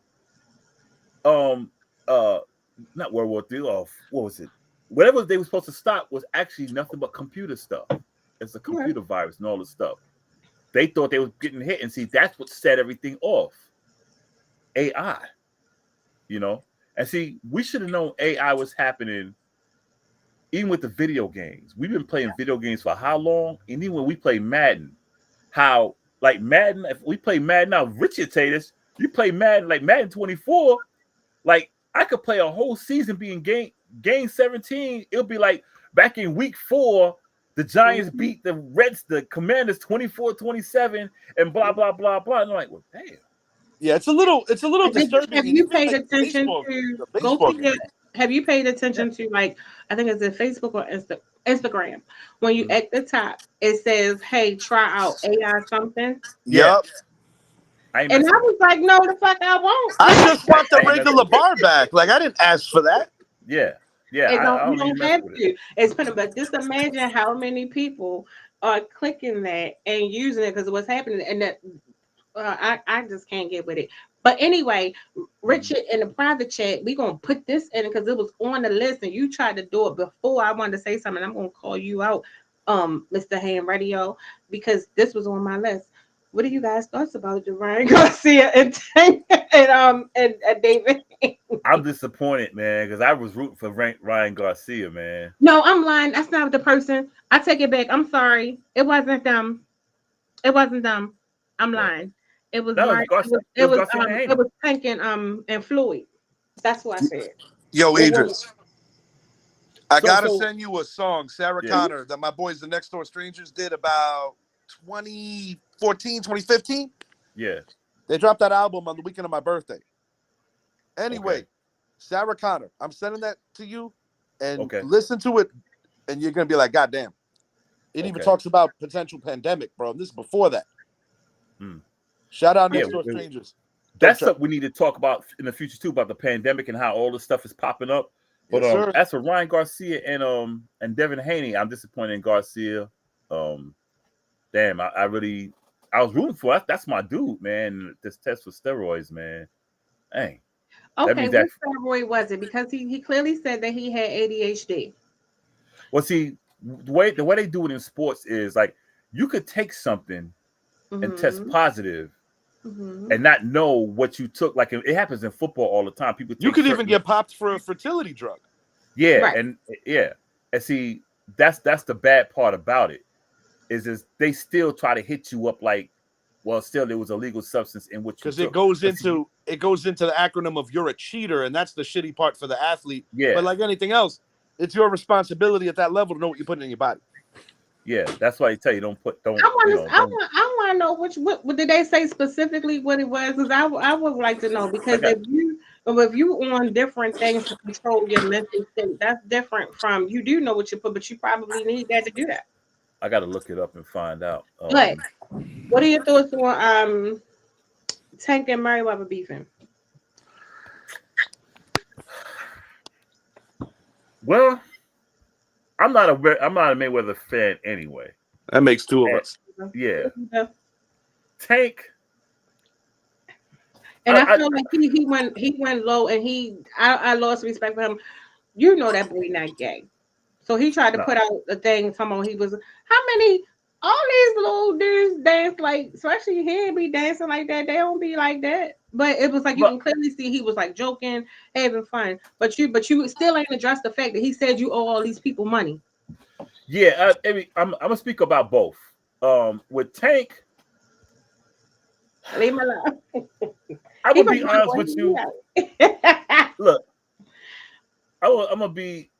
not World War III, what was it? Whatever they were supposed to stop was actually nothing but computer stuff. It's a computer virus and all this stuff. They thought they were getting hit, and see, that's what set everything off. AI, and see, we should have known AI was happening even with the video games. We've been playing video games for how long? And even when we play Madden, like Madden, if we play Madden now, Richard say this, you play Madden, like Madden 24, like I could play a whole season being game 17. It'll be like back in week 4, the Giants beat the Commanders 24-27 and blah, blah, blah, blah. And I'm like, well, damn. Yeah, it's a little disturbing. Have you paid attention have you paid attention to, like, I think it's Facebook or Instagram, when you at the top, it says, hey, try out AI something. Yep. And I was like, no, the fuck I won't. I just want the regular bar back. Like, I didn't ask for that. Yeah. Yeah. You don't have to. It's funny, but just imagine how many people are clicking that and using it because of what's happening. And that I just can't get with it. But anyway, Richard, in the private chat, we're going to put this in because it was on the list and you tried to do it before I wanted to say something. I'm going to call you out, Mr. Ham Radio, because this was on my list. What are you guys' thoughts about Ryan Garcia and David? I'm disappointed, man, because I was rooting for Ryan Garcia, man. No, I'm lying. That's not the person. I take it back. I'm sorry. It wasn't them. It wasn't them. I'm What? lying. It was That was Ryan. Garcia. It It was was Garcia and it Haney. was Tank and Floyd. That's what I said. Yo, Well, Idris, I so gotta so send you a song, Sarah yeah, Connor, that my boys, the Next Door Strangers, did about 2014, 2015. yeah. They dropped that album on the weekend of my birthday. Anyway, Okay, Sarah Connor, I'm sending that to you, and okay, listen to it, and you're gonna be like, God damn. It even okay. talks about potential pandemic, bro. This is before that. Hmm. Shout out Yeah, Next Door Strangers. Dope that's track. something we need to talk about in the future too, about the pandemic and how all this stuff is popping up. But Yes, sir. as for Ryan Garcia and Devin Haney, I'm disappointed in Garcia. Damn, I really I was rooting for that's my dude, man. This test for steroids, man. Dang, that Okay, means that. what steroid was it? Because he clearly said that he had ADHD. Well, see, the way they do it in sports is like you could take something and test Mm-hmm. positive Mm-hmm. and not know what you took. Like it happens in football all the time. People You take could even certain get popped for a fertility drug. yeah, Right. and yeah, and see that's the bad part about it is they still try to hit you up like, well, still there was a legal substance in what you Because it took. goes But see, into the acronym of you're a cheater, and that's the shitty part for the athlete. yeah, But like anything else, it's your responsibility at that level to know what you're putting in your body. yeah, that's why they tell you don't I want to. don't. I want to know what did they say specifically what it was? Because I would like to know I because got if you on different things to control your mental state, that's different from you do know what you put, but you probably need that to do that. I got to look it up and find out. But what are your thoughts on Tank and Merriweather beefing? Well, I'm not a Mayweather fan anyway. That makes two of And- us. Yeah, Tank. And I I- feel like he went low, and I lost respect for him. You know that boy not gay, so he tried to No. put out the thing. Come on, he was how many? All these little dudes dance like, especially he be dancing like that. They don't be like that. But it was like you But- can clearly see he was like joking, having fun. But you still ain't addressed the fact that he said you owe all these people money. Yeah, I'm gonna speak about both. With Tank, Leave him alone. I would be honest with you. Look, I'm gonna be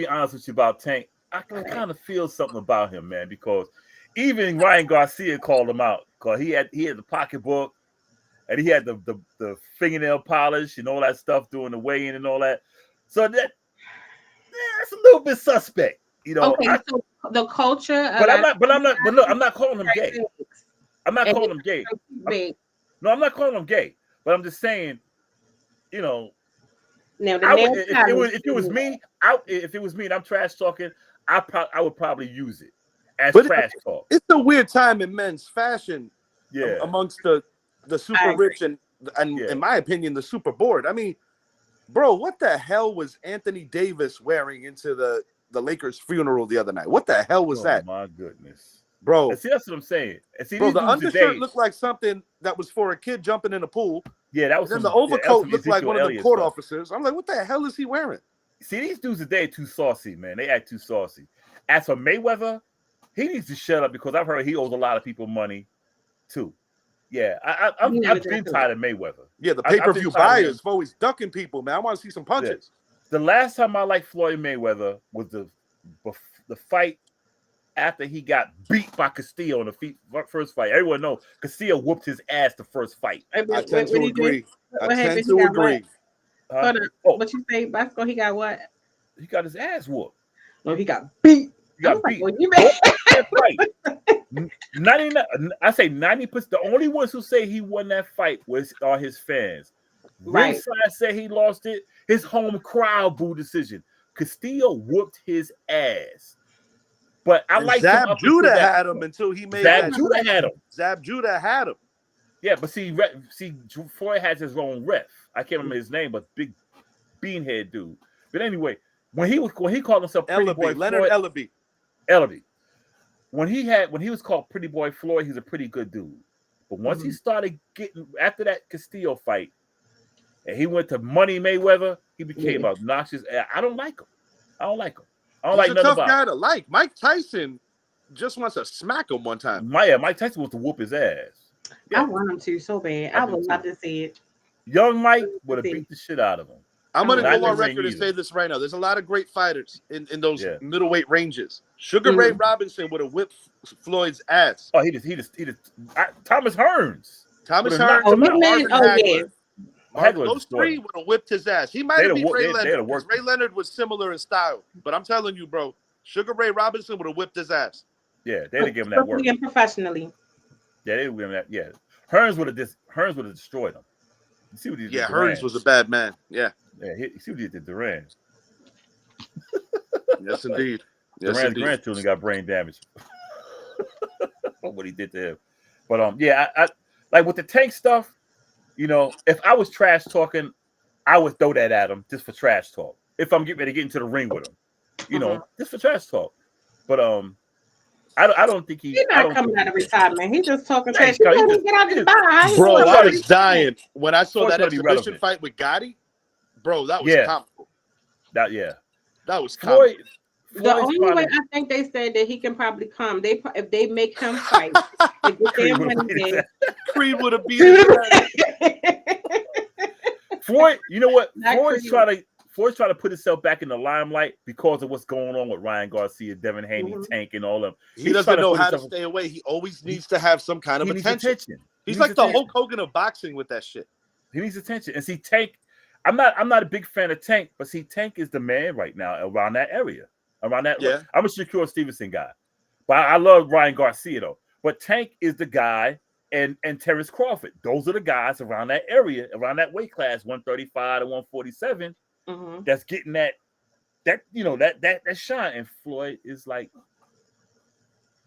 honest with you about Tank. I kind of feel something about him, man, because even Ryan Garcia called him out because he had the pocketbook and he had the fingernail polish and all that stuff doing the weigh-in and all that. So that's a little bit suspect, you know. Okay, so the culture. But look, I'm not calling him gay. I'm not And calling him gay. Big. No, I'm not calling him gay. But I'm just saying, you know, Now the if it was me, if it was me and I'm trash talking, I would probably use it as But trash talk. It's a weird time in men's fashion Yeah, amongst the super rich and Yeah. in my opinion, the super bored. I mean, bro, what the hell was Anthony Davis wearing into the Lakers funeral the other night? What the hell was that? My goodness, Bro? and see, that's what I'm saying. And see, Bro, these the dudes undershirt today, looked like something that was for a kid jumping in a pool. yeah, that And was then some, the overcoat some looked like Ezekiel one of the Elliott court stuff. officers. I'm like, what the hell is he wearing? See, these dudes today are too saucy, man. They act too saucy. As for Mayweather, he needs to shut up because I've heard he owes a lot of people money too. Yeah, I've been tired of Mayweather. Yeah, the I've been pay-per-view tired of buyers for always ducking people, man. I want to see some punches. The last time I liked Floyd Mayweather was the fight after he got beat by Castillo in the first fight. Everyone knows Castillo whooped his ass the first fight. I tend to agree. What I happened? tend He to got agree. Hold on. Oh, What you say, Basco? He got what? he got his ass whooped. No, he got beat. He got I was like, beat. well, you better- That fight. 99. I say 90%. The only ones who say he won that fight are his fans. Right. Ringside said he lost it. His home crowd boo decision. Castillo whooped his ass. But I like Zab Judah had him until he made Zab Judah had him. Zab Judah had him. Yeah, but see, Floyd has his own ref. I can't remember his name, but big beanhead dude. But anyway, when he called himself Pretty Boy Leonard Floyd, Ellaby. When he was called Pretty Boy Floyd, he's a pretty good dude. But once he started getting after that Castillo fight, and he went to Money Mayweather, he became obnoxious. I don't like him. I don't like him. I don't He's like a nothing tough about guy him. to like. Mike Tyson just wants to smack him one time. Mike Tyson wants to whoop his ass. I want him to so bad. I would love to see it. Young Mike would have beat the shit out of him. I'm going to Not go in the on ring record and either. say this right now. There's a lot of great fighters in those middleweight ranges. Sugar Ray Robinson would have whipped Floyd's ass. Oh, he just Thomas Hearns. Thomas Would've knocked Hearns. him out. Marvin Hagler. Hagler Those three would have whipped his ass. He might have beat Ray Leonard. Because Ray Leonard was similar in style. But I'm telling you, bro, Sugar Ray Robinson would have whipped his ass. Yeah, they'd have given him that work. And professionally. Yeah, they'd have given him that. Yeah, Hearns would have destroyed him. You see what he did? Yeah, Hearns was a bad man. Yeah. Yeah, you see what he did to Duran. Yes, indeed. Yes, Duran's indeed. grandchildren got brain damage. What he did to him. But yeah, I like with the Tank stuff. You know, if I was trash talking, I would throw that at him just for trash talk. If I'm getting ready to get into the ring with him, you know, just for trash talk. But I don't think he's not coming out of retirement. He's just talking trash. He get out his bar. Bro, I was dying when I saw that exhibition fight with Gotti. Bro, that was comical. That was comical. The only way I think they said that he can probably come, if they make him fight, Creed would have beat him. Floyd, you know what? Floyd's trying to put himself back in the limelight because of what's going on with Ryan Garcia, Devin Haney, Tank, and all of them. He doesn't know how to stay away. He always needs to have some kind of attention. He's like the Hulk Hogan of boxing with that shit. He needs attention. And see, Tank, I'm not a big fan of Tank, but see, Tank is the man right now around that area. Around that, yeah. I'm a Shakur Stevenson guy, but I love Ryan Garcia though. But Tank is the guy, and Terrence Crawford. Those are the guys around that area, around that weight class, 135 to 147. That's getting that shine. And Floyd is like,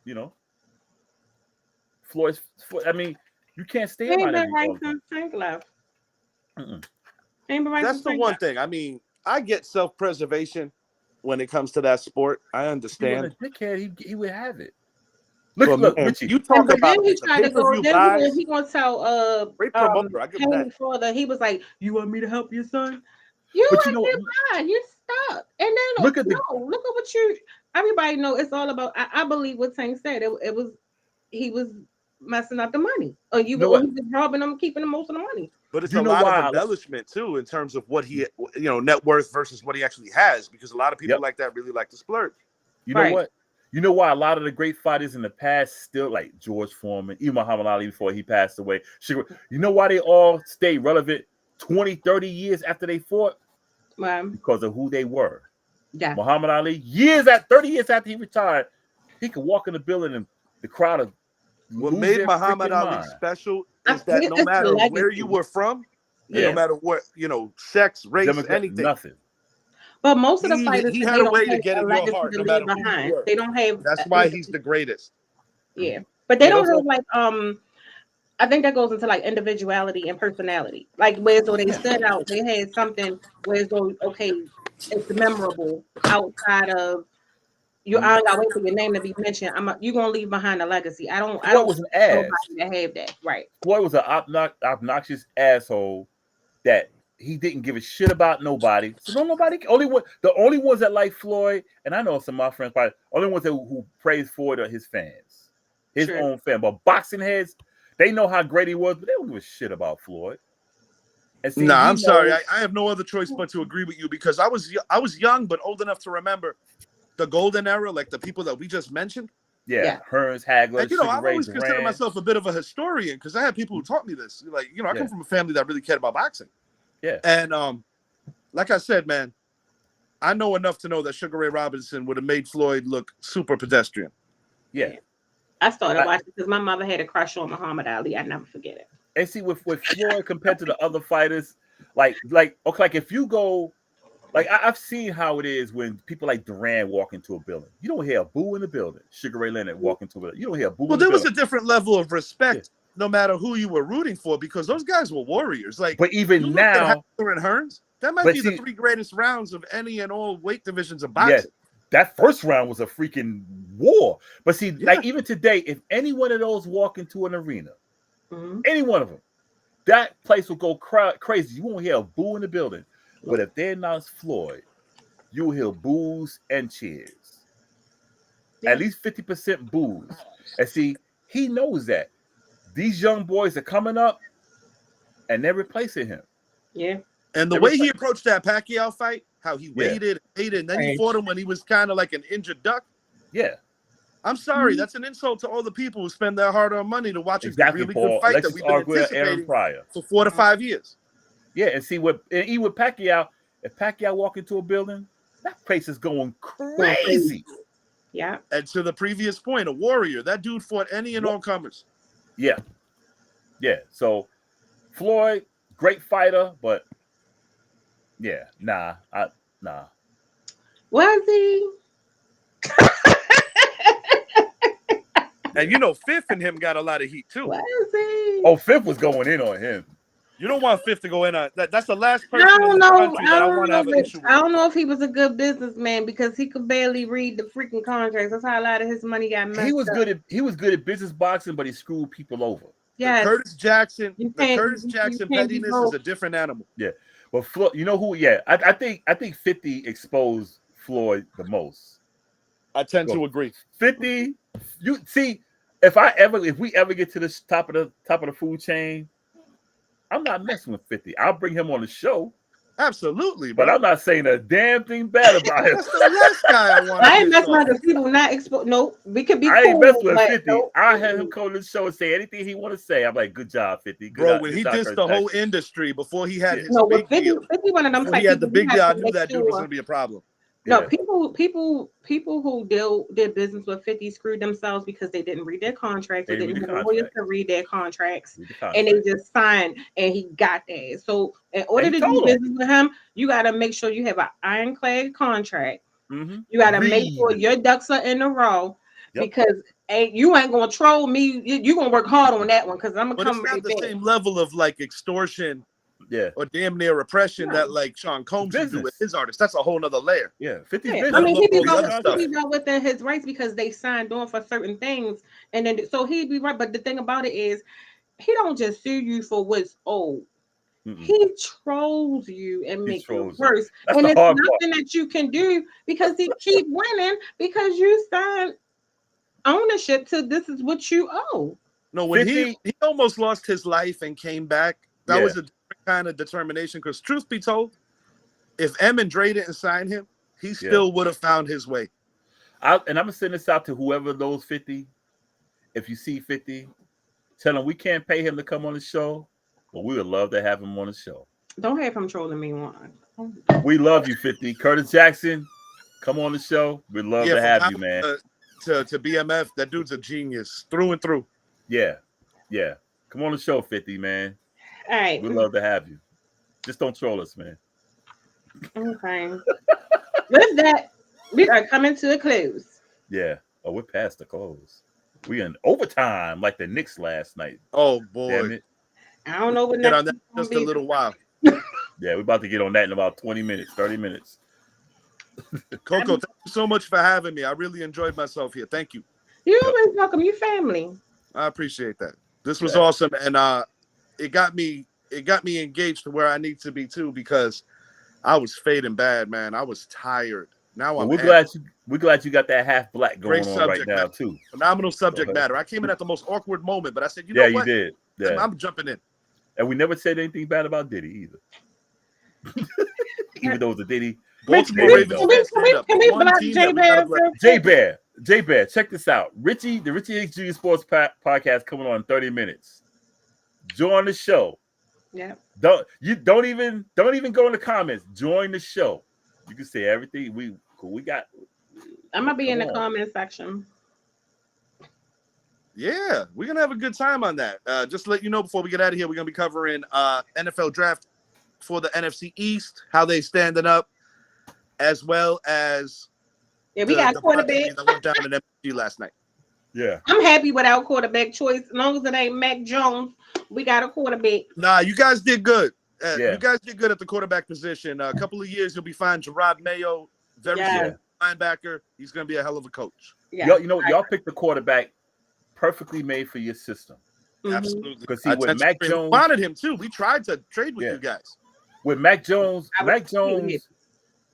you know, Floyd's. I mean, you can't stay around Tank left. That's the one thing. I mean, I get self-preservation. When it comes to that sport, I understand. If he was a dickhead, he would have it. Look, Richie. You talk about then he tried to go. Then he gonna tell great promoter. I give him that. Father, he was like, "You want me to help your son? You're fine. You're stuck." And then look at what you. Everybody know it's all about. I believe what Tank said. It was he was messing up the money, or he was robbing them, keeping the most of the money. But it's a lot of embellishment too, in terms of what he, net worth versus what he actually has, because a lot of people like that really like to splurge. You know what? You know why a lot of the great fighters in the past still, like George Foreman, even Muhammad Ali before he passed away. You know why they all stay relevant 20, 30 years after they fought? Because of who they were. Yeah. Muhammad Ali, 30 years after he retired, he could walk in the building and the crowd of. What made Muhammad Ali special is that no matter where you were from, no matter what, sex, race, anything. Nothing. But most of the fighters, he had a way to get in your heart, no matter who you were. They don't have. That's why he's the greatest. Yeah, but they don't have like I think that goes into like individuality and personality. Like where so they stood out, they had something where so it's memorable outside of. I gotta wait for your name to be mentioned. You're gonna leave behind a legacy. I don't was an ass. That have that, right? Floyd was an obnoxious asshole that he didn't give a shit about nobody. So the only ones that like Floyd, and I know some of my friends probably only ones who praise Floyd are his fans, his own fan. But boxing heads, they know how great he was, but they don't give a shit about Floyd. I'm sorry. I have no other choice but to agree with you because I was young but old enough to remember the golden era, like the people that we just mentioned. Yeah. Hearns, Hagler. And, I've always considered myself a bit of a historian because I had people who taught me this. Like, I come from a family that really cared about boxing. Yeah. And like I said, man, I know enough to know that Sugar Ray Robinson would have made Floyd look super pedestrian. Yeah. I started watching because my mother had a crush on Muhammad Ali. I never forget it. And see, with Floyd compared to the other fighters, like if you go. Like I've seen how it is when people like Duran walk into a building. You don't hear a boo in the building. Sugar Ray Leonard walk into a building. You don't hear a boo. Well, there was a different level of respect, no matter who you were rooting for, because those guys were warriors. Like, but even now, Hagler and Hearns, that might be the three greatest rounds of any and all weight divisions of boxing. Yes, that first round was a freaking war. But see, like even today, if any one of those walk into an arena, any one of them, that place will go crazy. You won't hear a boo in the building. But if they're not Floyd, you'll hear boos and cheers. Yeah. At least 50% booze. And see, he knows that these young boys are coming up, and they're replacing him. Yeah. And the way he approached that Pacquiao fight, how he Yeah. waited, and then he fought him when he was kind of like an injured duck. Yeah, I'm sorry, that's an insult to all the people who spend their hard-earned money to watch exactly. a really Paul. good fight Alexis that we've been Arguello, Aaron anticipating Pryor. for 4 to 5 years. Yeah, and see and even with Pacquiao, if Pacquiao walk into a building, that place is going crazy. Yeah. And to the previous point, a warrior. That dude fought any and all comers. Yeah. Yeah. So Floyd, great fighter, but yeah, nah. Was he? And you know, Fifth and him got a lot of heat too. Was he? Oh, Fifth was going in on him. You don't want Fifth to go in on that. That's the last I person in don't the know. country that I want to have an issue with. I don't know if he was a good businessman because he could barely read the freaking contracts. That's how a lot of his money got messed He was up. good at business boxing, but he screwed people over. Yes. Curtis Jackson, You the can't- Curtis you Jackson can't be pettiness both. is a different animal. But Floyd, you know who? Yeah, I think 50 exposed Floyd the most. I tend to agree. 50, you see, if we ever get to the top of the food chain, I'm not messing with 50. I'll bring him on the show, Absolutely, but bro. I'm not saying a damn thing bad about him. That's the last guy I want. I ain't messing with the people not exposed. No, we could be I cool. ain't messing with but 50. nope. I had him come to the show and say anything he want to say. I'm like, good job, 50. Good Bro, job, when good he job, dissed Curtis the whole Jackson. industry before he had his No, big but 50, deal, 50 one of them before type he had the people, big you deal, I have to knew make that dude was sure- going to be a problem. No, Yeah. people who did business with 50 screwed themselves because they didn't read their contracts or They didn't didn't read have the lawyers contract. to read their contracts. Read the And they contract. just signed and he got that. So in order And to he do told 'em. business with him, you got to make sure you have an ironclad contract. Mhm. You got to make Read. sure your ducks are in a row Yep. because you ain't gonna troll me. You gonna work hard on that one because I'm gonna But it's come not right the back. same level of like extortion Yeah, or damn near repression No. that like Sean Combs would do with Business. his artists. That's a whole nother layer. yeah. 50's Yeah, business. I mean, Let he'd be alone the well, other stuff. he'd be well within his rights because they signed on for certain things, and then so he'd be right. But the thing about it is, he don't just sue you for what's old. Mm-mm. He trolls you and He makes trolls it you. worse, That's and the it's hard nothing that you can do because he keep winning because you signed ownership to this is what you owe. No, when 50 he almost lost his life and came back, that Yeah. was a different kind of determination. Because truth be told, if M and Dre didn't sign him, he still would have found his way. And I'm gonna send this out to whoever knows 50. If you see 50, tell him we can't pay him to come on the show, but we would love to have him on the show. Don't have him trolling me one. We love you, 50. Curtis Jackson, come on the show. We'd love to from have now you, man. To BMF, that dude's a genius through and through. Yeah. Come on the show, 50, man. All right. We'd love to have you. Just don't troll us, man. Okay. With that, we are coming to a close. Yeah. Oh, we're past the close. We in overtime like the Knicks last night. Oh Damn boy, it. I don't know what get next on that is gonna just a be. little while. Yeah, we're about to get on that in about 20 minutes, 30 minutes. Coco, thank you so much for having me. I really enjoyed myself here. Thank you. You always welcome your family. I appreciate that. This was Yeah. awesome, and it got me engaged to where I need to be too, because I was fading bad, man. I was tired. Now Well, I'm we're glad you got that half black going Great on right subject now matter. too. phenomenal subject Go ahead. matter. I came in at the most awkward moment, but I said, you Yeah, know you what? did. Yeah. I'm jumping in. And we never said anything bad about Diddy either. Even though it was a Diddy. Baltimore Can we- Ravens can fans stand up. can we One block team J that we gotta Bear? bless. J Bear, check this out. The Richie H. Jr. Sports Podcast coming on in 30 minutes. Join the show. Yeah. Don't even go in the comments. Join the show. You can say everything we got. I'm gonna be in the Come on. comment section. Yeah, we're gonna have a good time on that. Just to let you know before we get out of here, we're gonna be covering NFL draft for the NFC East, how they standing up, as well as Yeah, we got the quarterback. that went down in MSG last night. Yeah. I'm happy with our quarterback choice. As long as it ain't Mac Jones, we got a quarterback. Nah, you guys did good. Yeah. You guys did good at the quarterback position. A couple of years, you'll be fine. Gerard Mayo, very Yeah. good linebacker. He's gonna be a hell of a coach. Yeah. Y'all picked the quarterback perfectly made for your system. Mhm. Absolutely. Because see, I with tend to Mac agree. Jones- We wanted him too. We tried to trade with Yeah. you guys. With Mac Jones, I was-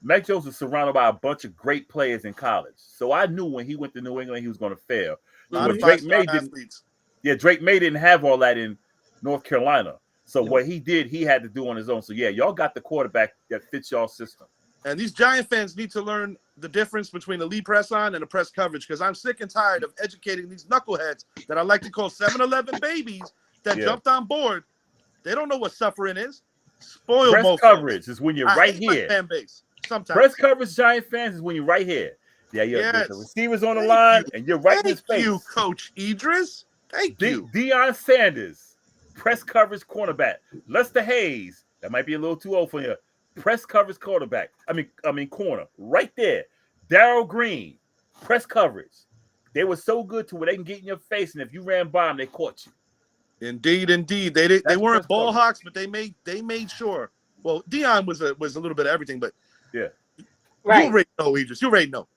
Mac Jones was surrounded by a bunch of great players in college. So I knew when he went to New England, he was going to fail. A lot of Drake five-star May didn't. athletes. Yeah, Drake May didn't have all that in North Carolina. So No. what he did, he had to do on his own. So yeah, y'all got the quarterback that fits y'all system. And these Giant fans need to learn the difference between a lead press on and a press coverage, because I'm sick and tired of educating these knuckleheads that I like to call 7-Eleven babies that jumped on board. They don't know what suffering is. Spoil press both coverage is when you're right hate my here. fan base. Sometimes Press coverage, Giant fans, is when you're right here. Yeah, Yes. the receivers on the Thank line, you. and you're right in his Thank face. you, Coach Idris. Thank you. Deion Sanders, press coverage cornerback. Lester Hayes, that might be a little too old for you. Press coverage quarterback. I mean corner, right there. Darrell Green, press coverage. They were so good to where they can get in your face, and if you ran by them, they caught you. Indeed. They That's weren't press ball coverage. hawks, but they made sure. Well, Deion was a little bit of everything, but Yeah, Right. you already know, Idris. You already know.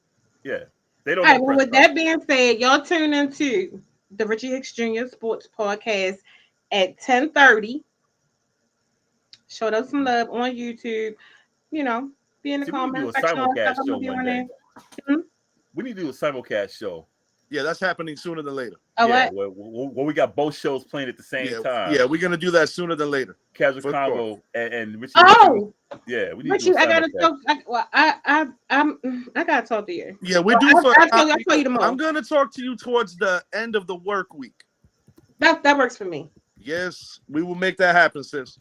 yeah. They don't All right, know well, press with coverage. that being said, y'all tune into the Richie Hicks Jr. Sports Podcast at 10:30. Show us some love on YouTube. You know, be in the See, we need to do comment a section. All that simulcast stuff. I'm show gonna be one on day. there. We need to do a simulcast show. Yeah, that's happening sooner than later. Oh, yeah, what? where we got both shows playing at the same time. Yeah, we're gonna do that sooner than later. Casual For Combo and Richie. Oh, Yeah, we need Richie, to do a I gotta simulcast. talk. I gotta talk to you. Yeah, we Well, do. I'll tell you tomorrow. I'm gonna talk to you towards the end of the work week. That works for me. Yes, we will make that happen, sis.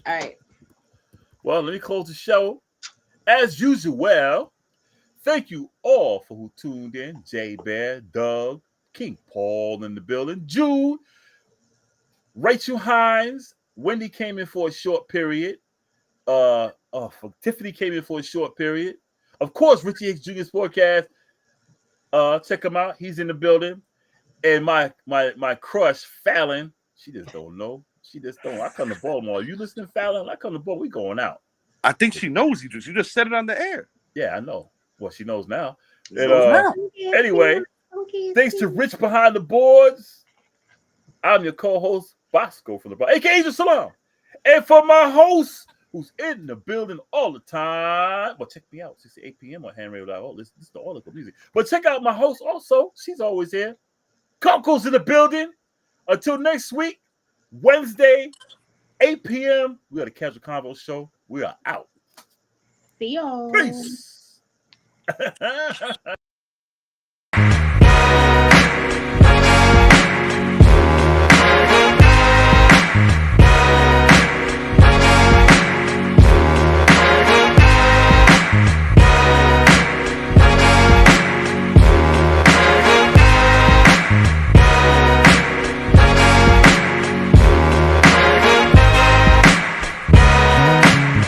All right. Well, let me close the show. As usual, thank you all for who tuned in. Jay Bear, Doug, King Paul in the building, Jude, Rachel Hines, Wendy came in for a short period. Tiffany came in for a short period. Of course, Richie Hicks Jr. Sportcast. Check him out. He's in the building. And my crush, Fallon, she just don't know. She just don't. I come to Baltimore. You listening, Fallon? I come to Baltimore. We going out. I think she knows, Idris. You just said it on the air. Yeah, I know. Well, she knows now. She And, knows now. Anyway, thanks to Rich Behind the Boards. I'm your co-host, Bosco from the bar, aka Angel Salam. And for my host, who's in the building all the time. Well, check me out. It's 8 p.m. on handrail.org. This is the Oracle Music. But check out my host also. She's always here. Coco's in the building. Until next week, Wednesday, 8 p.m. We got a Casual Convo show. We are out. See y'all. Peace.